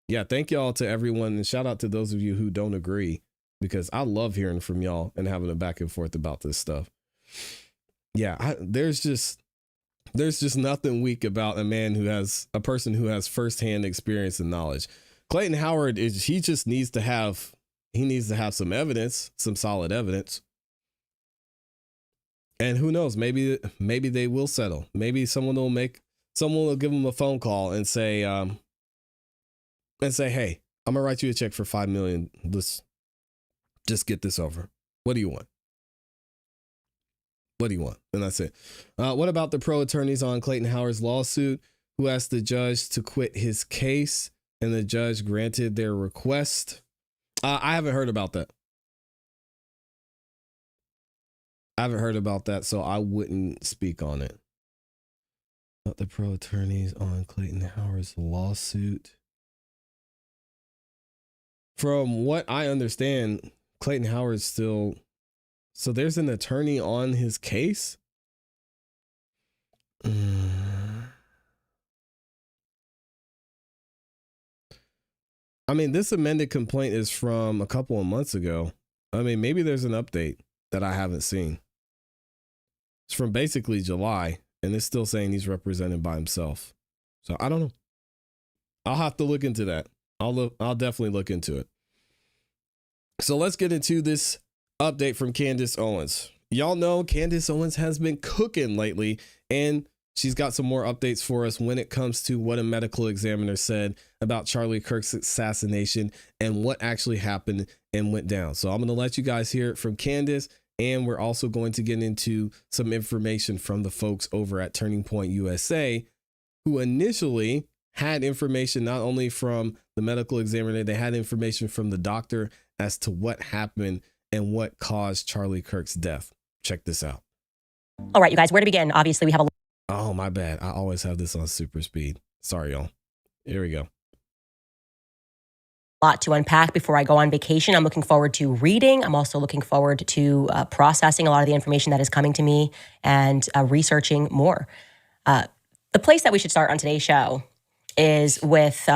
yeah, thank y'all to everyone. And shout out to those of you who don't agree, because I love hearing from y'all and having a back and forth about this stuff. Yeah, there's just nothing weak about a person who has firsthand experience and knowledge. Clayton Howard he needs to have some evidence, some solid evidence. And who knows, maybe they will settle. Maybe someone will give him a phone call and say, hey, I'm gonna write you a check for $5 million. Let's just get this over. What do you want? What do you want? And that's it. What about the pro attorneys on Clayton Howard's lawsuit who asked the judge to quit his case and the judge granted their request? I haven't heard about that. So I wouldn't speak on it. About the pro attorneys on Clayton Howard's lawsuit. From what I understand, Clayton Howard's still... So there's an attorney on his case? I mean, this amended complaint is from a couple of months ago. I mean, maybe there's an update that I haven't seen. It's from basically July, and it's still saying he's represented by himself. So I don't know. I'll have to look into that. I'll definitely look into it. So let's get into this update from Candace Owens. Y'all know Candace Owens has been cooking lately, and she's got some more updates for us when it comes to what a medical examiner said about Charlie Kirk's assassination and what actually happened and went down. So I'm going to let you guys hear it from Candace, and we're also going to get into some information from the folks over at Turning Point USA, who initially had information not only from the medical examiner, they had information from the doctor as to what happened and what caused Charlie Kirk's death. Check this out. All right, you guys, where to begin? Obviously, we have a... Oh, my bad. I always have this on super speed. Sorry, y'all. Here we go. Lot to unpack before I go on vacation. I'm looking forward to reading. I'm also looking forward to processing a lot of the information that is coming to me and researching more. The place that we should start on today's show is with,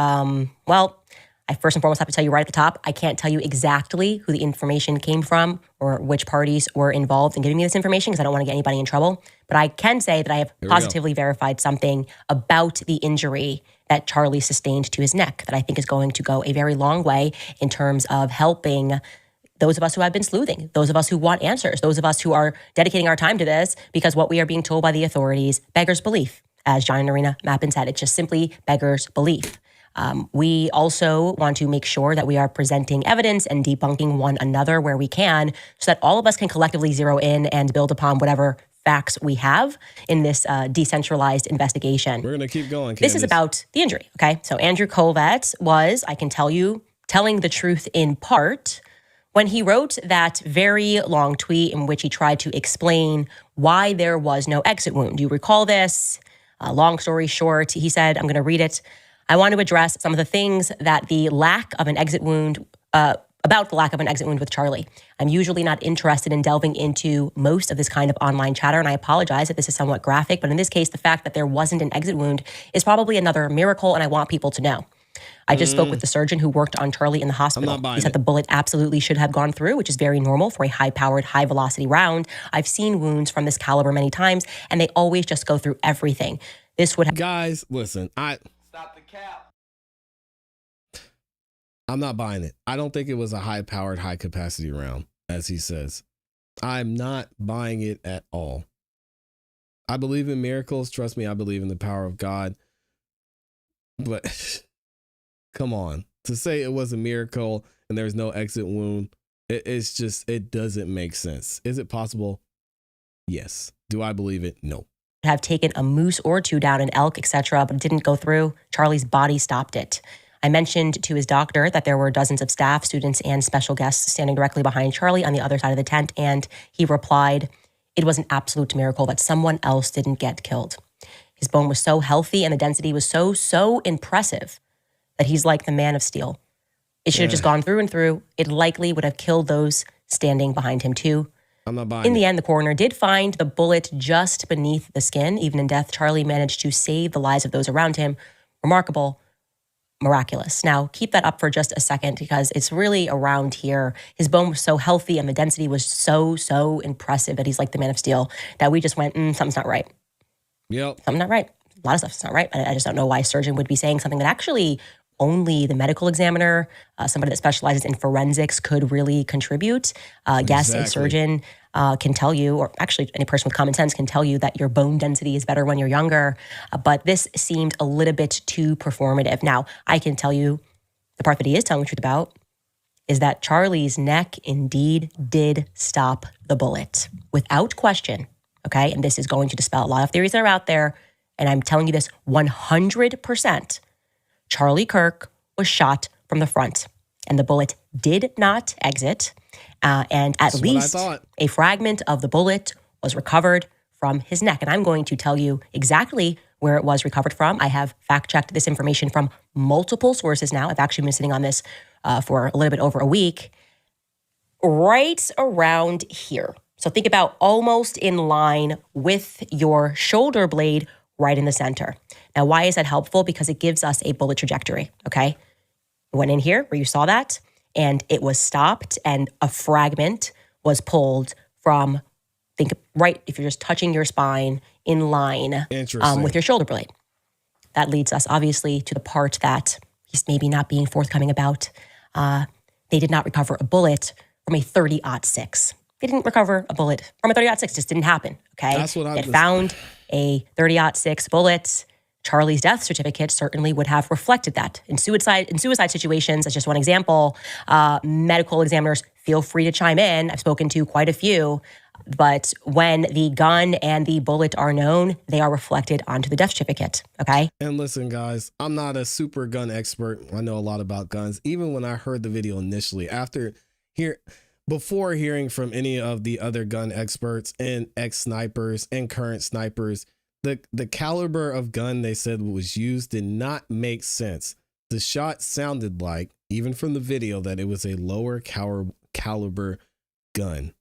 I first and foremost have to tell you right at the top, I can't tell you exactly who the information came from or which parties were involved in giving me this information because I don't want to get anybody in trouble. But I can say that I have positively verified something about the injury that Charlie sustained to his neck that I think is going to go a very long way in terms of helping those of us who have been sleuthing, those of us who want answers, those of us who are dedicating our time to this because what we are being told by the authorities beggars belief. As John and Narina Mappin said, it just simply beggars belief. We also want to make sure that we are presenting evidence and debunking one another where we can so that all of us can collectively zero in and build upon whatever facts we have in this decentralized investigation. We're going to keep going, Candace. This is about the injury, okay? So Andrew Colvett was, I can tell you, telling the truth in part when he wrote that very long tweet in which he tried to explain why there was no exit wound. Do you recall this? Long story short, he said, I'm going to read it. I want to address some of the things that the lack of an exit wound, about the lack of an exit wound with Charlie. I'm usually not interested in delving into most of this kind of online chatter, and I apologize if this is somewhat graphic, but in this case, the fact that there wasn't an exit wound is probably another miracle, and I want people to know. I just spoke with the surgeon who worked on Charlie in the hospital. He said the bullet absolutely should have gone through, which is very normal for a high-powered, high-velocity round. I've seen wounds from this caliber many times, and they always just go through everything. This would have... Guys, listen, Stop the cap. I'm not buying it. I don't think it was a high-powered, high-capacity round, as he says. I'm not buying it at all. I believe in miracles. Trust me, I believe in the power of God. But come on. To say it was a miracle and there's no exit wound, it's just, it doesn't make sense. Is it possible? Yes. Do I believe it? No. Have taken a moose or two down, an elk, etc., but it didn't go through. Charlie's body stopped it. I mentioned to his doctor that there were dozens of staff, students, and special guests standing directly behind Charlie on the other side of the tent, and he replied, it was an absolute miracle that someone else didn't get killed. His bone was so healthy and the density was so impressive that he's like the man of steel. It should have just gone through and through. It likely would have killed those standing behind him too. I'm not buying In the end, the coroner did find the bullet just beneath the skin. Even in death, Charlie managed to save the lives of those around him. Remarkable, miraculous. Now, keep that up for just a second because it's really around here. His bone was so healthy and the density was so impressive that he's like the man of steel that we just went, something's not right. Yep. Something not right. A lot of stuff's not right. I just don't know why a surgeon would be saying something that actually only the medical examiner, somebody that specializes in forensics, could really contribute. Yes, a surgeon can tell you, or actually any person with common sense can tell you that your bone density is better when you're younger. But this seemed a little bit too performative. Now, I can tell you the part that he is telling the truth about is that Charlie's neck indeed did stop the bullet. Without question, okay? And this is going to dispel a lot of theories that are out there. And I'm telling you this 100%. Charlie Kirk was shot from the front, and the bullet did not exit. And at least a fragment of the bullet was recovered from his neck. And I'm going to tell you exactly where it was recovered from. I have fact-checked this information from multiple sources now. I've actually been sitting on this for a little bit over a week. Right around here. So think about almost in line with your shoulder blade right in the center. Now, why is that helpful? Because it gives us a bullet trajectory, okay? It went in here where you saw that, and it was stopped, and a fragment was pulled from, think right, if you're just touching your spine in line with your shoulder blade. That leads us, obviously, to the part that he's maybe not being forthcoming about. They did not recover a bullet from a 30-06. They didn't recover a bullet from a 30-06. It just didn't happen, okay? That's what I found a 30-06 bullet. Charlie's death certificate certainly would have reflected that. In suicide situations, as just one example, medical examiners, feel free to chime in. I've spoken to quite a few. But when the gun and the bullet are known, they are reflected onto the death certificate, okay? And listen, guys, I'm not a super gun expert. I know a lot about guns. Even when I heard the video initially, before hearing from any of the other gun experts and ex-snipers and current snipers, the caliber of gun they said was used did not make sense. The shot sounded like, even from the video, that it was a lower caliber gun.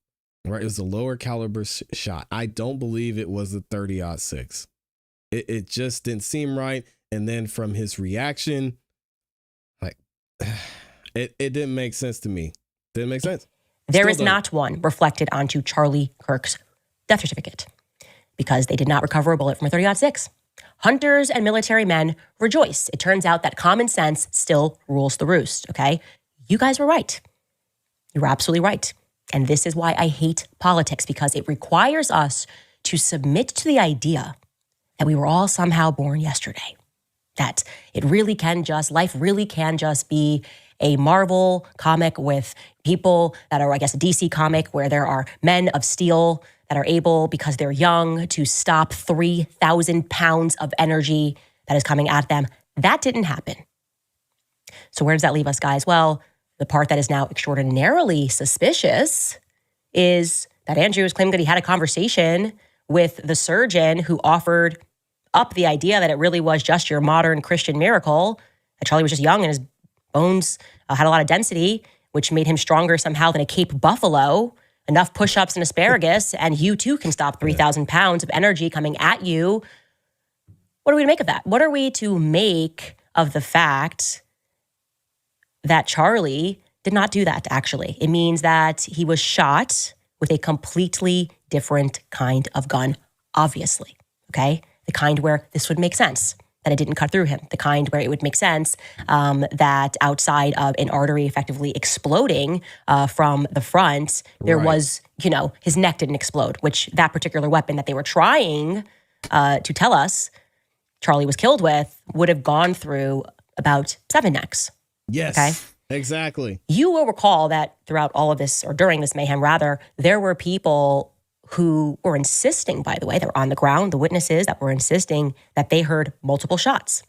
Right, it was a lower caliber shot. I don't believe it was a 30-06. It just didn't seem right. And then from his reaction, like it didn't make sense to me. Didn't make sense. There is not one reflected onto Charlie Kirk's death certificate because they did not recover a bullet from a 30-06. Hunters and military men rejoice. It turns out that common sense still rules the roost, okay? You guys were right. You were absolutely right. And this is why I hate politics, because it requires us to submit to the idea that we were all somehow born yesterday. That life really can just be a Marvel comic with people that are, I guess, a DC comic where there are men of steel that are able, because they're young, to stop 3,000 pounds of energy that is coming at them. That didn't happen. So where does that leave us, guys? Well, the part that is now extraordinarily suspicious is that Andrew is claiming that he had a conversation with the surgeon who offered up the idea that it really was just your modern Christian miracle, that Charlie was just young and his bones had a lot of density, which made him stronger somehow than a Cape buffalo, enough push-ups and asparagus, and you too can stop 3,000 pounds of energy coming at you. What are we to make of that? What are we to make of the fact that Charlie did not do that, actually? It means that he was shot with a completely different kind of gun, obviously, okay? The kind where this would make sense, that it didn't cut through him. The kind where it would make sense that outside of an artery effectively exploding from the front, there was, his neck didn't explode, which that particular weapon that they were trying to tell us Charlie was killed with would have gone through about 7 necks. Yes, okay? Exactly. You will recall that throughout all of this, or during this mayhem rather, there were people who were insisting, by the way, they were on the ground, the witnesses that were insisting that they heard multiple shots.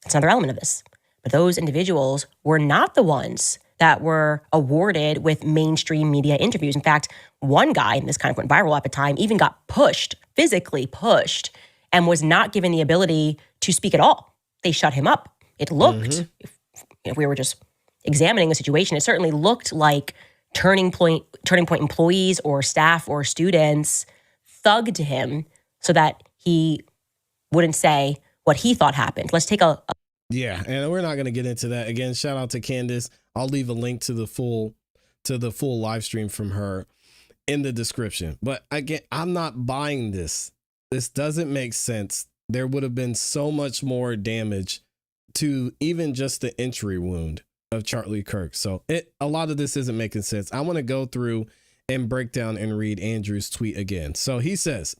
That's another element of this. But those individuals were not the ones that were awarded with mainstream media interviews. In fact, one guy, and this kind of went viral at the time, even got pushed, physically pushed, and was not given the ability to speak at all. They shut him up. It looked, if we were just examining the situation, it certainly looked like Turning Point employees or staff or students thugged him so that he wouldn't say what he thought happened. Let's take a Yeah, and we're not going to get into that. Again, shout out to Candace. I'll leave a link to the full live stream from her in the description. But again, I'm not buying this. This doesn't make sense. There would have been so much more damage to even just the entry wound of Charlie Kirk. So a lot of this isn't making sense. I want to go through and break down and read Andrew's tweet again. So he says,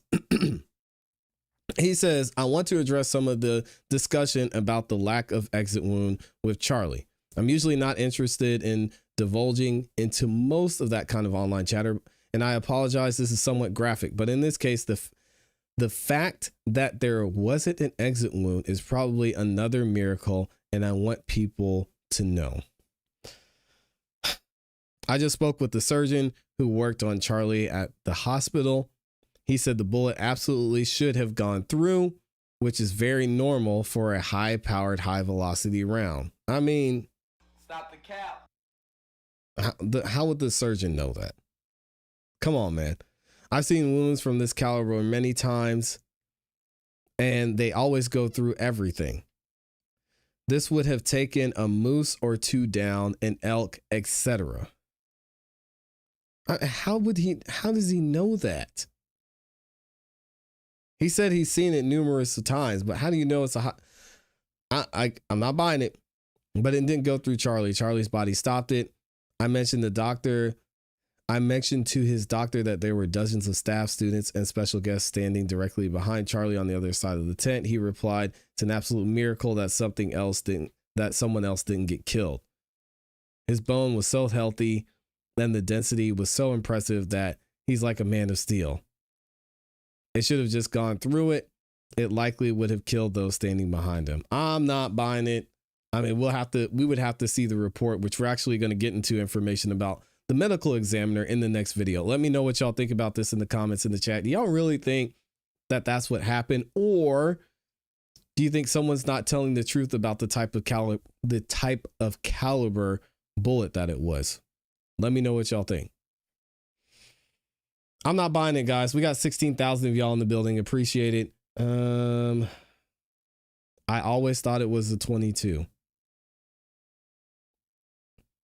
I want to address some of the discussion about the lack of exit wound with Charlie. I'm usually not interested in divulging into most of that kind of online chatter, and I apologize. This is somewhat graphic, but in this case, The fact that there wasn't an exit wound is probably another miracle, and I want people to know. I just spoke with the surgeon who worked on Charlie at the hospital. He said the bullet absolutely should have gone through, which is very normal for a high-powered, high-velocity round. I mean, stop the cap. How would the surgeon know that? Come on, man. I've seen wounds from this caliber many times, and they always go through everything. This would have taken a moose or two down, an elk, etc. How does he know that? He said he's seen it numerous times, but how do you know it's a I'm not buying it, but it didn't go through Charlie. Charlie's body stopped it. I mentioned to his doctor that there were dozens of staff, students, and special guests standing directly behind Charlie on the other side of the tent. He replied, "It's an absolute miracle that someone else didn't get killed. His bone was so healthy and the density was so impressive that he's like a man of steel. It should have just gone through it. It likely would have killed those standing behind him." I'm not buying it. I mean, we would have to see the report, which we're actually going to get into information about the medical examiner in the next video. Let me know what y'all think about this in the comments in the chat. Do y'all really think that that's what happened? Or do you think someone's not telling the truth about the type of caliber bullet that it was? Let me know what y'all think. I'm not buying it, guys. We got 16,000 of y'all in the building. Appreciate it. I always thought it was a 22.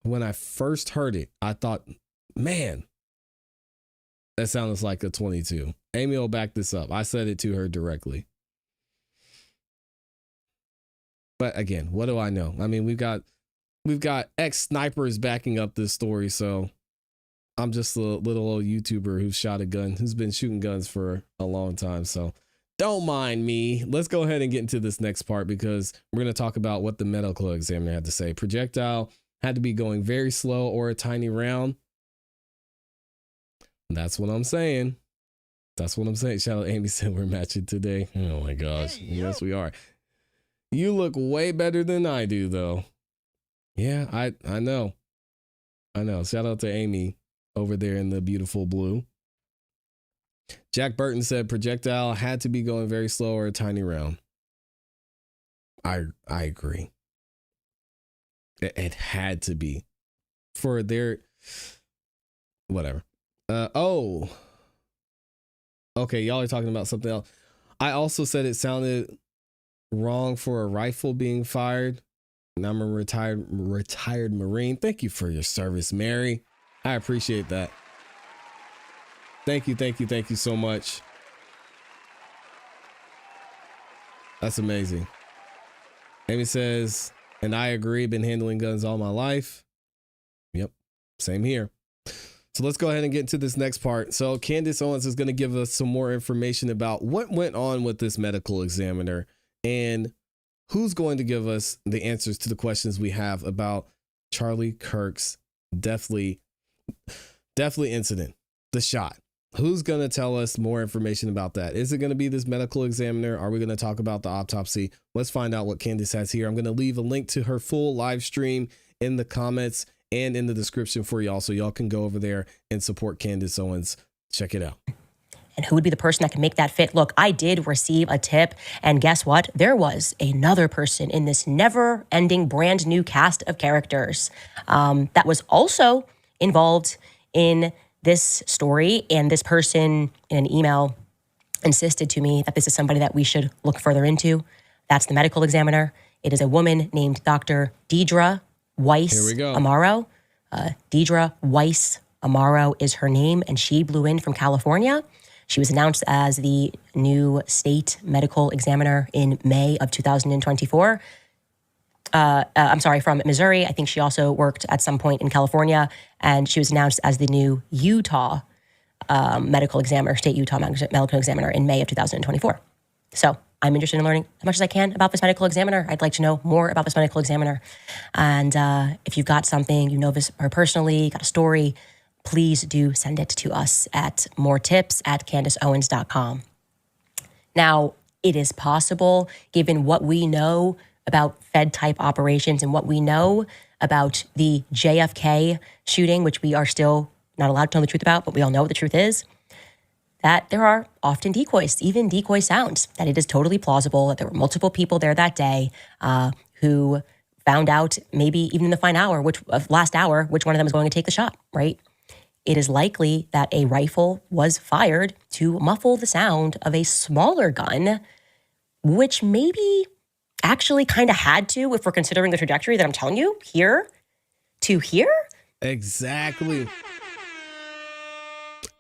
When I first heard it, I thought, man, that sounds like a 22. Amy will back this up. I said it to her directly. But again, what do I know? I mean, we've got ex-snipers backing up this story, so I'm just a little old YouTuber who shot a gun, who's been shooting guns for a long time, so don't mind me. Let's go ahead and get into this next part because we're going to talk about what the medical examiner had to say. Projectile had to be going very slow or a tiny round. That's what I'm saying. That's what I'm saying. Shout out Amy said we're matching today. Oh my gosh. Hey, yes, we are. You look way better than I do, though. Yeah, I know. I know. Shout out to Amy over there in the beautiful blue. Jack Burton said projectile had to be going very slow or a tiny round. I agree. It had to be for their whatever. Oh, okay. Y'all are talking about something else. I also said it sounded wrong for a rifle being fired. And I'm a retired Marine. Thank you for your service, Mary. I appreciate that. Thank you so much. That's amazing. Amy says, and I agree, been handling guns all my life. Yep, same here. So let's go ahead and get into this next part. So Candace Owens is going to give us some more information about what went on with this medical examiner and who's going to give us the answers to the questions we have about Charlie Kirk's deathly incident, the shot. Who's going to tell us more information about that? Is it going to be this medical examiner? Are we going to talk about the autopsy? Let's find out what Candace has here. I'm going to leave a link to her full live stream in the comments and in the description for y'all, so y'all can go over there and support Candace Owens. Check it out. And who would be the person that can make that fit? Look, I did receive a tip, and guess what? There was another person in this never-ending brand new cast of characters that was also involved in this story, and this person in an email insisted to me that this is somebody that we should look further into. That's the medical examiner. It is a woman named Dr. Deidre Weiss Amaro. Deidre Weiss Amaro is her name, and she blew in from California. She was announced as the new state medical examiner in May of 2024. From Missouri. I think she also worked at some point in California, and she was announced as the new Utah medical examiner, state Utah medical examiner in May of 2024. So I'm interested in learning as much as I can about this medical examiner. I'd like to know more about this medical examiner. And if you've got something, you know this her personally, got a story, please do send it to us at moretips@CandaceOwens.com. Now, it is possible, given what we know about Fed-type operations and what we know about the JFK shooting, which we are still not allowed to tell the truth about, but we all know what the truth is, that there are often decoys, even decoy sounds, that it is totally plausible that there were multiple people there that day who found out maybe even in the last hour, which one of them was going to take the shot, right? It is likely that a rifle was fired to muffle the sound of a smaller gun, which maybe actually kind of had to, if we're considering the trajectory that I'm telling you, here to here. Exactly.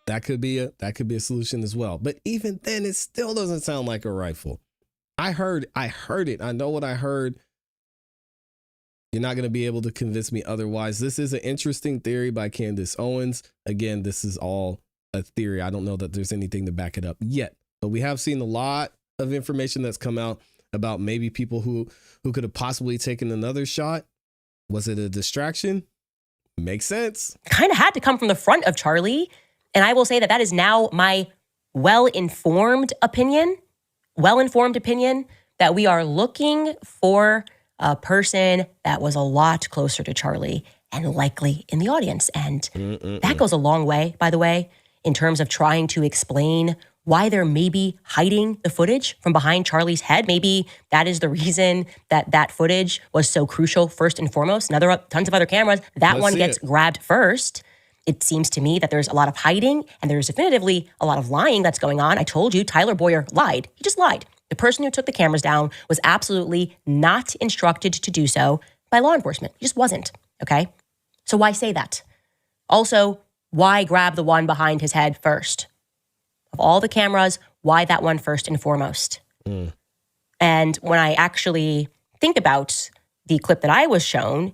That could be a solution as well. But even then, it still doesn't sound like a rifle. I heard it. I know what I heard. You're not going to be able to convince me otherwise. This is an interesting theory by Candace Owens. Again, this is all a theory. I don't know that there's anything to back it up yet, but we have seen a lot of information that's come out about maybe people who could have possibly taken another shot. Was it a distraction? Makes sense. Kind of had to come from the front of Charlie. And I will say that is now my well-informed opinion that we are looking for a person that was a lot closer to Charlie and likely in the audience. And that goes a long way, by the way, in terms of trying to explain why they're maybe hiding the footage from behind Charlie's head. Maybe that is the reason that footage was so crucial first and foremost. And tons of other cameras, that one gets grabbed first. It seems to me that there's a lot of hiding and there's definitively a lot of lying that's going on. I told you, Tyler Boyer lied. He just lied. The person who took the cameras down was absolutely not instructed to do so by law enforcement. He just wasn't, okay? So why say that? Also, why grab the one behind his head first? Of all the cameras, why that one first and foremost? And when I actually think about the clip that I was shown,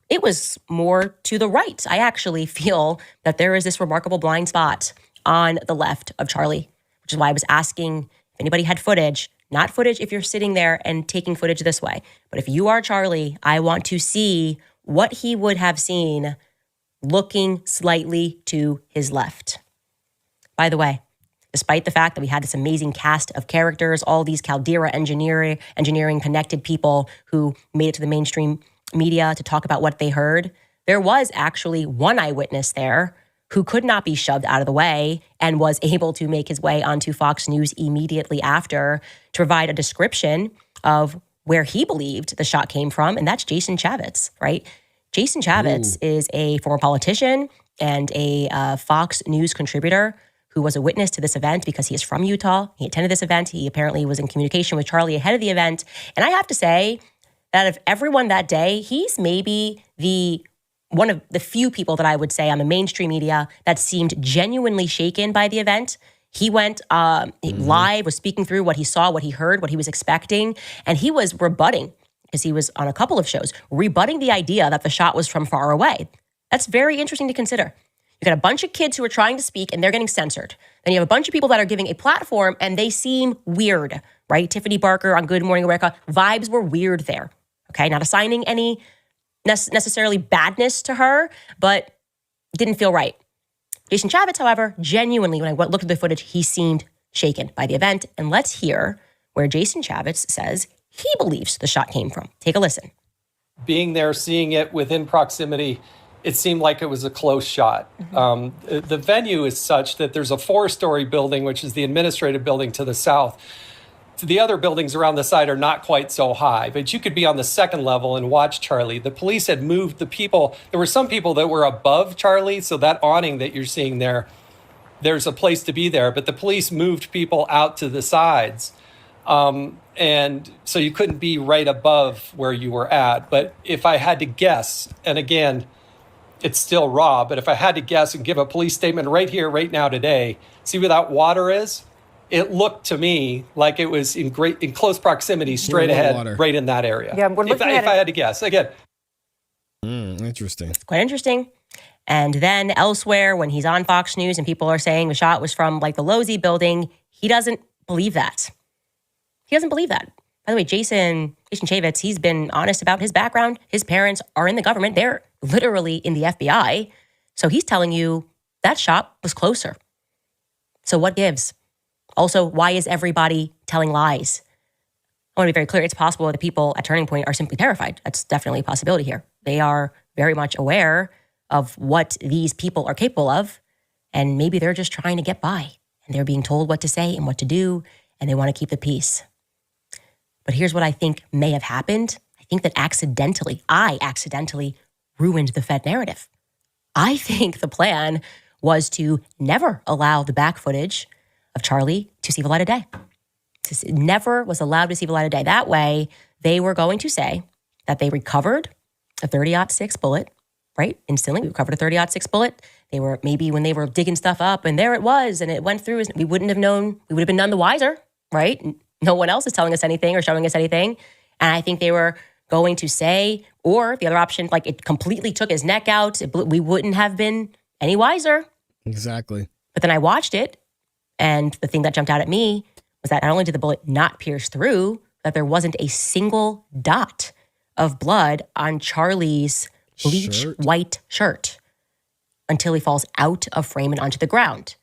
it was more to the right. I actually feel that there is this remarkable blind spot on the left of Charlie, which is why I was asking if anybody had footage, not footage if you're sitting there and taking footage this way, but if you are Charlie, I want to see what he would have seen looking slightly to his left. By the way, despite the fact that we had this amazing cast of characters, all these Caldera engineering connected people who made it to the mainstream media to talk about what they heard, there was actually one eyewitness there who could not be shoved out of the way and was able to make his way onto Fox News immediately after to provide a description of where he believed the shot came from, and that's Jason Chaffetz, right? Jason Chaffetz is a former politician and a Fox News contributor who was a witness to this event because he is from Utah. He attended this event. He apparently was in communication with Charlie ahead of the event. And I have to say that of everyone that day, he's maybe one of the few people that I would say on the mainstream media that seemed genuinely shaken by the event. He went live, was speaking through what he saw, what he heard, what he was expecting, and he was rebutting, because he was on a couple of shows, rebutting the idea that the shot was from far away. That's very interesting to consider. You got a bunch of kids who are trying to speak and they're getting censored. Then you have a bunch of people that are giving a platform and they seem weird, right? Tiffany Barker on Good Morning America, vibes were weird there, okay? Not assigning any necessarily badness to her, but didn't feel right. Jason Chaffetz, however, genuinely, when I looked at the footage, he seemed shaken by the event. And let's hear where Jason Chaffetz says he believes the shot came from. Take a listen. Being there, seeing it within proximity, it seemed like it was a close shot. The venue is such that there's a 4-story building, which is the administrative building to the south. The other buildings around the side are not quite so high, but you could be on the second level and watch Charlie. The police had moved the people. There were some people that were above Charlie, so that awning that you're seeing there's a place to be there, but the police moved people out to the sides. And so you couldn't be right above where you were at. But if I had to guess, and again, it's still raw, but if I had to guess and give a police statement right here, right now, today, see where that water is? It looked to me like it was in close proximity, straight ahead, water. Right in that area. Yeah, we're looking at if I had to guess. Again. Interesting. It's quite interesting. And then elsewhere, when he's on Fox News and people are saying the shot was from like the Losey building, he doesn't believe that. He doesn't believe that. By the way, Jason Chaffetz, he's been honest about his background. His parents are in the government. They're literally in the FBI. So he's telling you that shot was closer. So what gives? Also, why is everybody telling lies? I want to be very clear. It's possible that the people at Turning Point are simply terrified. That's definitely a possibility here. They are very much aware of what these people are capable of, and maybe they're just trying to get by, and they're being told what to say and what to do, and they want to keep the peace. But here's what I think may have happened. I think that I accidentally ruined the Fed narrative. I think the plan was to never allow the back footage of Charlie to see the light of day. It never was allowed to see the light of day. That way, they were going to say that they recovered a 30-06 bullet, right? Instantly, we recovered a 30-06 bullet. They were, maybe when they were digging stuff up, and there it was, and it went through, we wouldn't have known, we would have been none the wiser, right? No one else is telling us anything or showing us anything. And I think they were going to say, or the other option, like it completely took his neck out. We wouldn't have been any wiser. Exactly. But then I watched it, and the thing that jumped out at me was that not only did the bullet not pierce through, that there wasn't a single dot of blood on Charlie's bleach white shirt until he falls out of frame and onto the ground.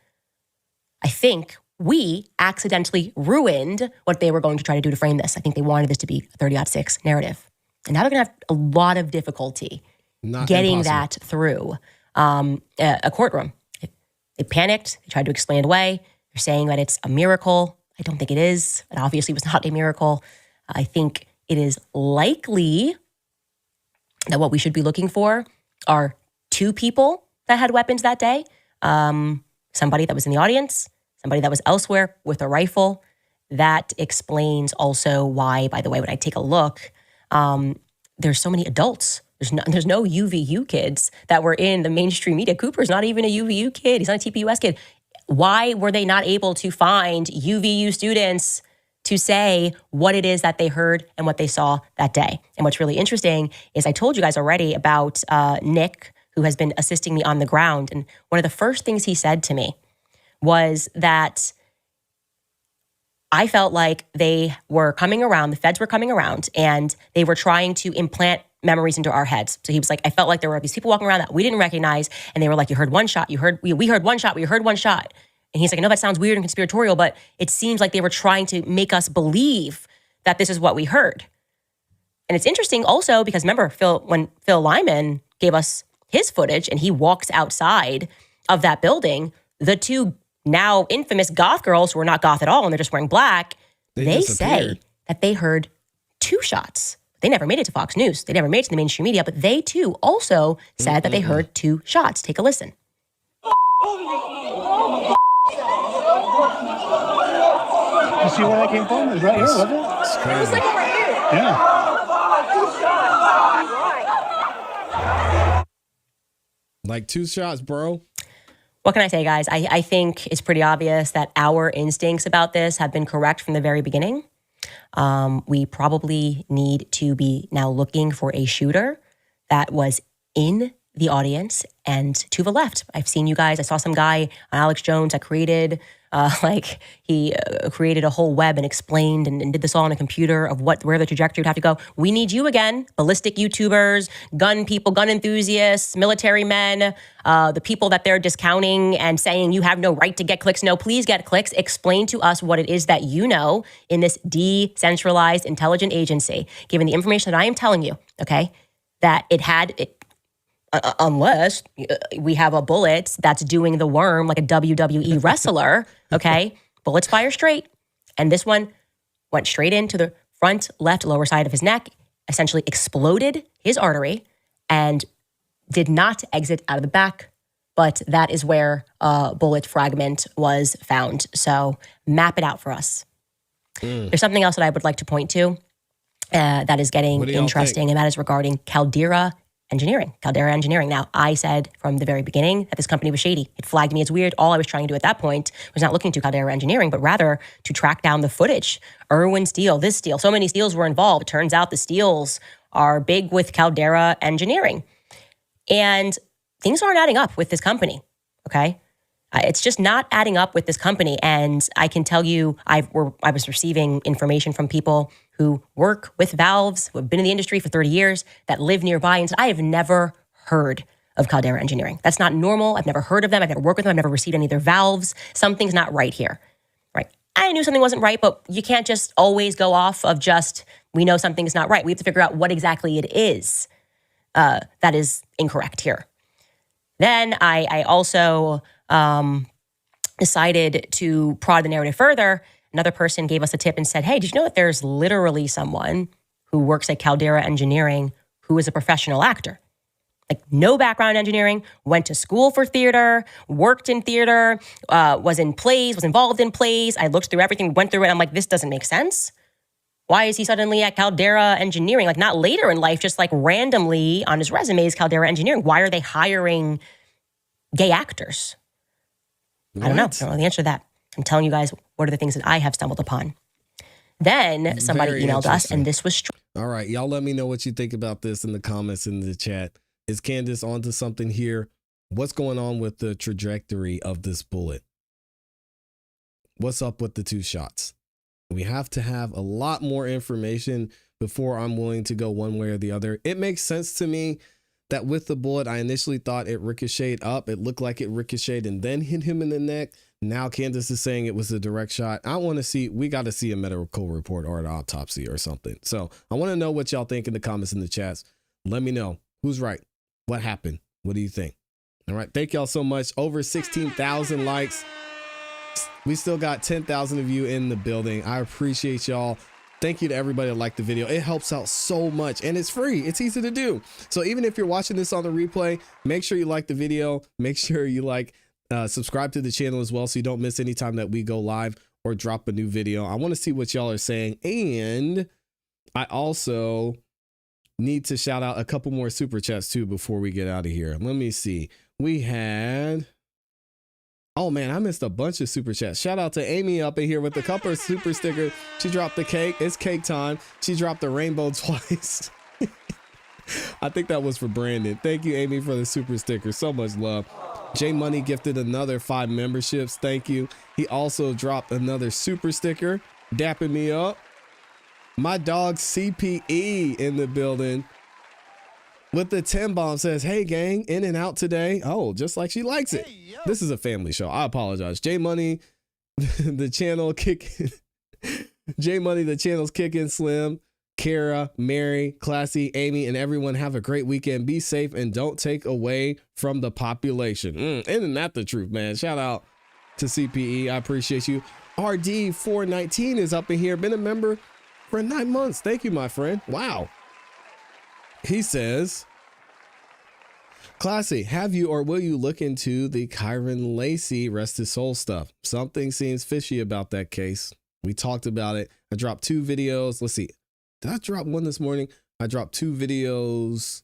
I think we accidentally ruined what they were going to try to do to frame this. I think they wanted this to be a 30-06 narrative. And now they're going to have a lot of difficulty getting that through a courtroom. They panicked. They tried to explain it away. They're saying that it's a miracle. I don't think it is. It obviously was not a miracle. I think it is likely that what we should be looking for are two people that had weapons that day. Somebody that was in the audience, somebody that was elsewhere with a rifle. That explains also why, by the way, when I take a look, there's so many adults. There's no UVU kids that were in the mainstream media. Cooper's not even a UVU kid. He's not a TPUS kid. Why were they not able to find UVU students to say what it is that they heard and what they saw that day? And what's really interesting is I told you guys already about Nick, who has been assisting me on the ground. And one of the first things he said to me was that I felt like they were coming around, the feds were coming around, and they were trying to implant memories into our heads. So he was like, I felt like there were these people walking around that we didn't recognize, and they were like, you heard one shot, we heard one shot, we heard one shot. And he's like, I know that sounds weird and conspiratorial, but it seems like they were trying to make us believe that this is what we heard. And it's interesting also because remember, when Phil Lyman gave us his footage and he walks outside of that building, the two now infamous goth girls who are not goth at all and they're just wearing black, they say that they heard two shots. They never made it to Fox News. They never made it to the mainstream media, but they too also said that they heard two shots. Take a listen. You see where that came from? It was right here, wasn't it? It was like over here. Yeah. Like two shots, bro. What can I say, guys? I think it's pretty obvious that our instincts about this have been correct from the very beginning. We probably need to be now looking for a shooter that was in the audience and to the left. I've seen you guys. I saw some guy, Alex Jones, that created he created a whole web and explained and did this all on a computer of where the trajectory would have to go. We need you again, ballistic YouTubers, gun people, gun enthusiasts, military men, the people that they're discounting and saying you have no right to get clicks. No, please get clicks. Explain to us what it is that you know in this decentralized intelligent agency, given the information that I am telling you, okay, that unless we have a bullet that's doing the worm like a WWE wrestler, okay? Bullets fire straight. And this one went straight into the front left lower side of his neck, essentially exploded his artery and did not exit out of the back. But that is where a bullet fragment was found. So map it out for us. There's something else that I would like to point to that is getting interesting, and that is regarding Caldera Engineering. Now, I said from the very beginning that this company was shady. It flagged me as weird. All I was trying to do at that point was not looking to Caldera Engineering, but rather to track down the footage. Irwin Steel, this steel, so many steels were involved. It turns out the steels are big with Caldera Engineering. And things aren't adding up with this company, okay? It's just not adding up with this company. And I can tell you, I was receiving information from people who work with valves, who have been in the industry for 30 years, that live nearby, and said, I have never heard of Caldera Engineering. That's not normal. I've never heard of them. I've never worked with them. I've never received any of their valves. Something's not right here, right? I knew something wasn't right, but you can't just always go off of just, we know something's not right. We have to figure out what exactly it is that is incorrect here. Then I also decided to prod the narrative further. Another person gave us a tip and said, hey, did you know that there's literally someone who works at Caldera Engineering who is a professional actor? Like, no background in engineering, went to school for theater, worked in theater, was in plays, was involved in plays. I looked through everything, went through it. I'm like, this doesn't make sense. Why is he suddenly at Caldera Engineering? Like, not later in life, just like randomly on his resume is Caldera Engineering. Why are they hiring gay actors? I don't know the answer to that. I'm telling you guys what are the things that I have stumbled upon. Then somebody emailed us, and this was true. All right, y'all let me know what you think about this in the comments in the chat. Is Candace onto something here? What's going on with the trajectory of this bullet? What's up with the 2 shots? We have to have a lot more information before I'm willing to go one way or the other. It makes sense to me that with the bullet, I initially thought it ricocheted up. It looked like it ricocheted and then hit him in the neck. Now Candace is saying it was a direct shot. I want to see, we got to see a medical report or an autopsy or something. So I want to know what y'all think in the comments in the chats. Let me know who's right. What happened? What do you think? All right. Thank y'all so much. Over 16,000 likes. We still got 10,000 of you in the building. I appreciate y'all. Thank you to everybody that liked the video. It helps out so much and it's free. It's easy to do. So even if you're watching this on the replay, make sure you like the video. Make sure you subscribe to the channel as well so you don't miss any time that we go live or drop a new video. I want to see what y'all are saying. And I also need to shout out a couple more super chats too before we get out of here. Let me see. We had, oh man, I missed a bunch of super chats. Shout out to Amy up in here with the couple super sticker. She dropped the cake. It's cake time. She dropped the rainbow twice. I think that was for Brandon. Thank you, Amy, for the super sticker. So much love. J Money gifted another 5 memberships. Thank you. He also dropped another super sticker, dapping me up. My dog CPE in the building with the 10 bomb says, hey gang, in and out today. Oh, just like she likes it. Hey, this is a family show. I apologize. J Money, the channel kicking. J Money, the channel's kicking. Slim, Kara, Mary, ClassE, Amy, and everyone have a great weekend. Be safe and don't take away from the population. Isn't that the truth, man? Shout out to CPE. I appreciate you. RD419 is up in here. Been a member for 9 months. Thank you, my friend. Wow. He says, ClassE, have you or will you look into the Kyron Lacey rest his soul stuff? Something seems fishy about that case. We talked about it. I dropped 2 videos. Let's see. Did I drop one this morning? I dropped 2 videos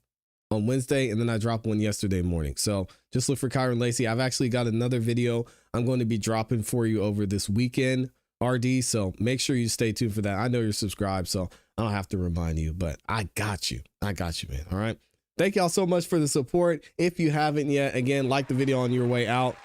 on Wednesday and then I dropped one yesterday morning. So just look for Kyron Lacey. I've actually got another video I'm going to be dropping for you over this weekend, RD. So make sure you stay tuned for that. I know you're subscribed, so I don't have to remind you, but I got you. I got you, man. All right. Thank y'all so much for the support. If you haven't yet, again, like the video on your way out.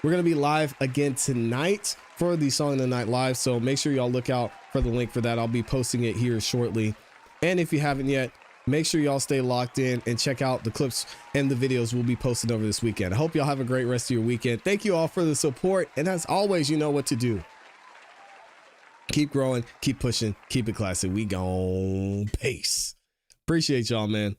We're going to be live again tonight for the Song of the Night Live. So make sure y'all look out for the link for that. I'll be posting it here shortly. And if you haven't yet, make sure y'all stay locked in and check out the clips and the videos we'll be posting over this weekend. I hope y'all have a great rest of your weekend. Thank you all for the support. And as always, you know what to do. Keep growing, keep pushing, keep it classy. We gone. Peace. Appreciate y'all, man.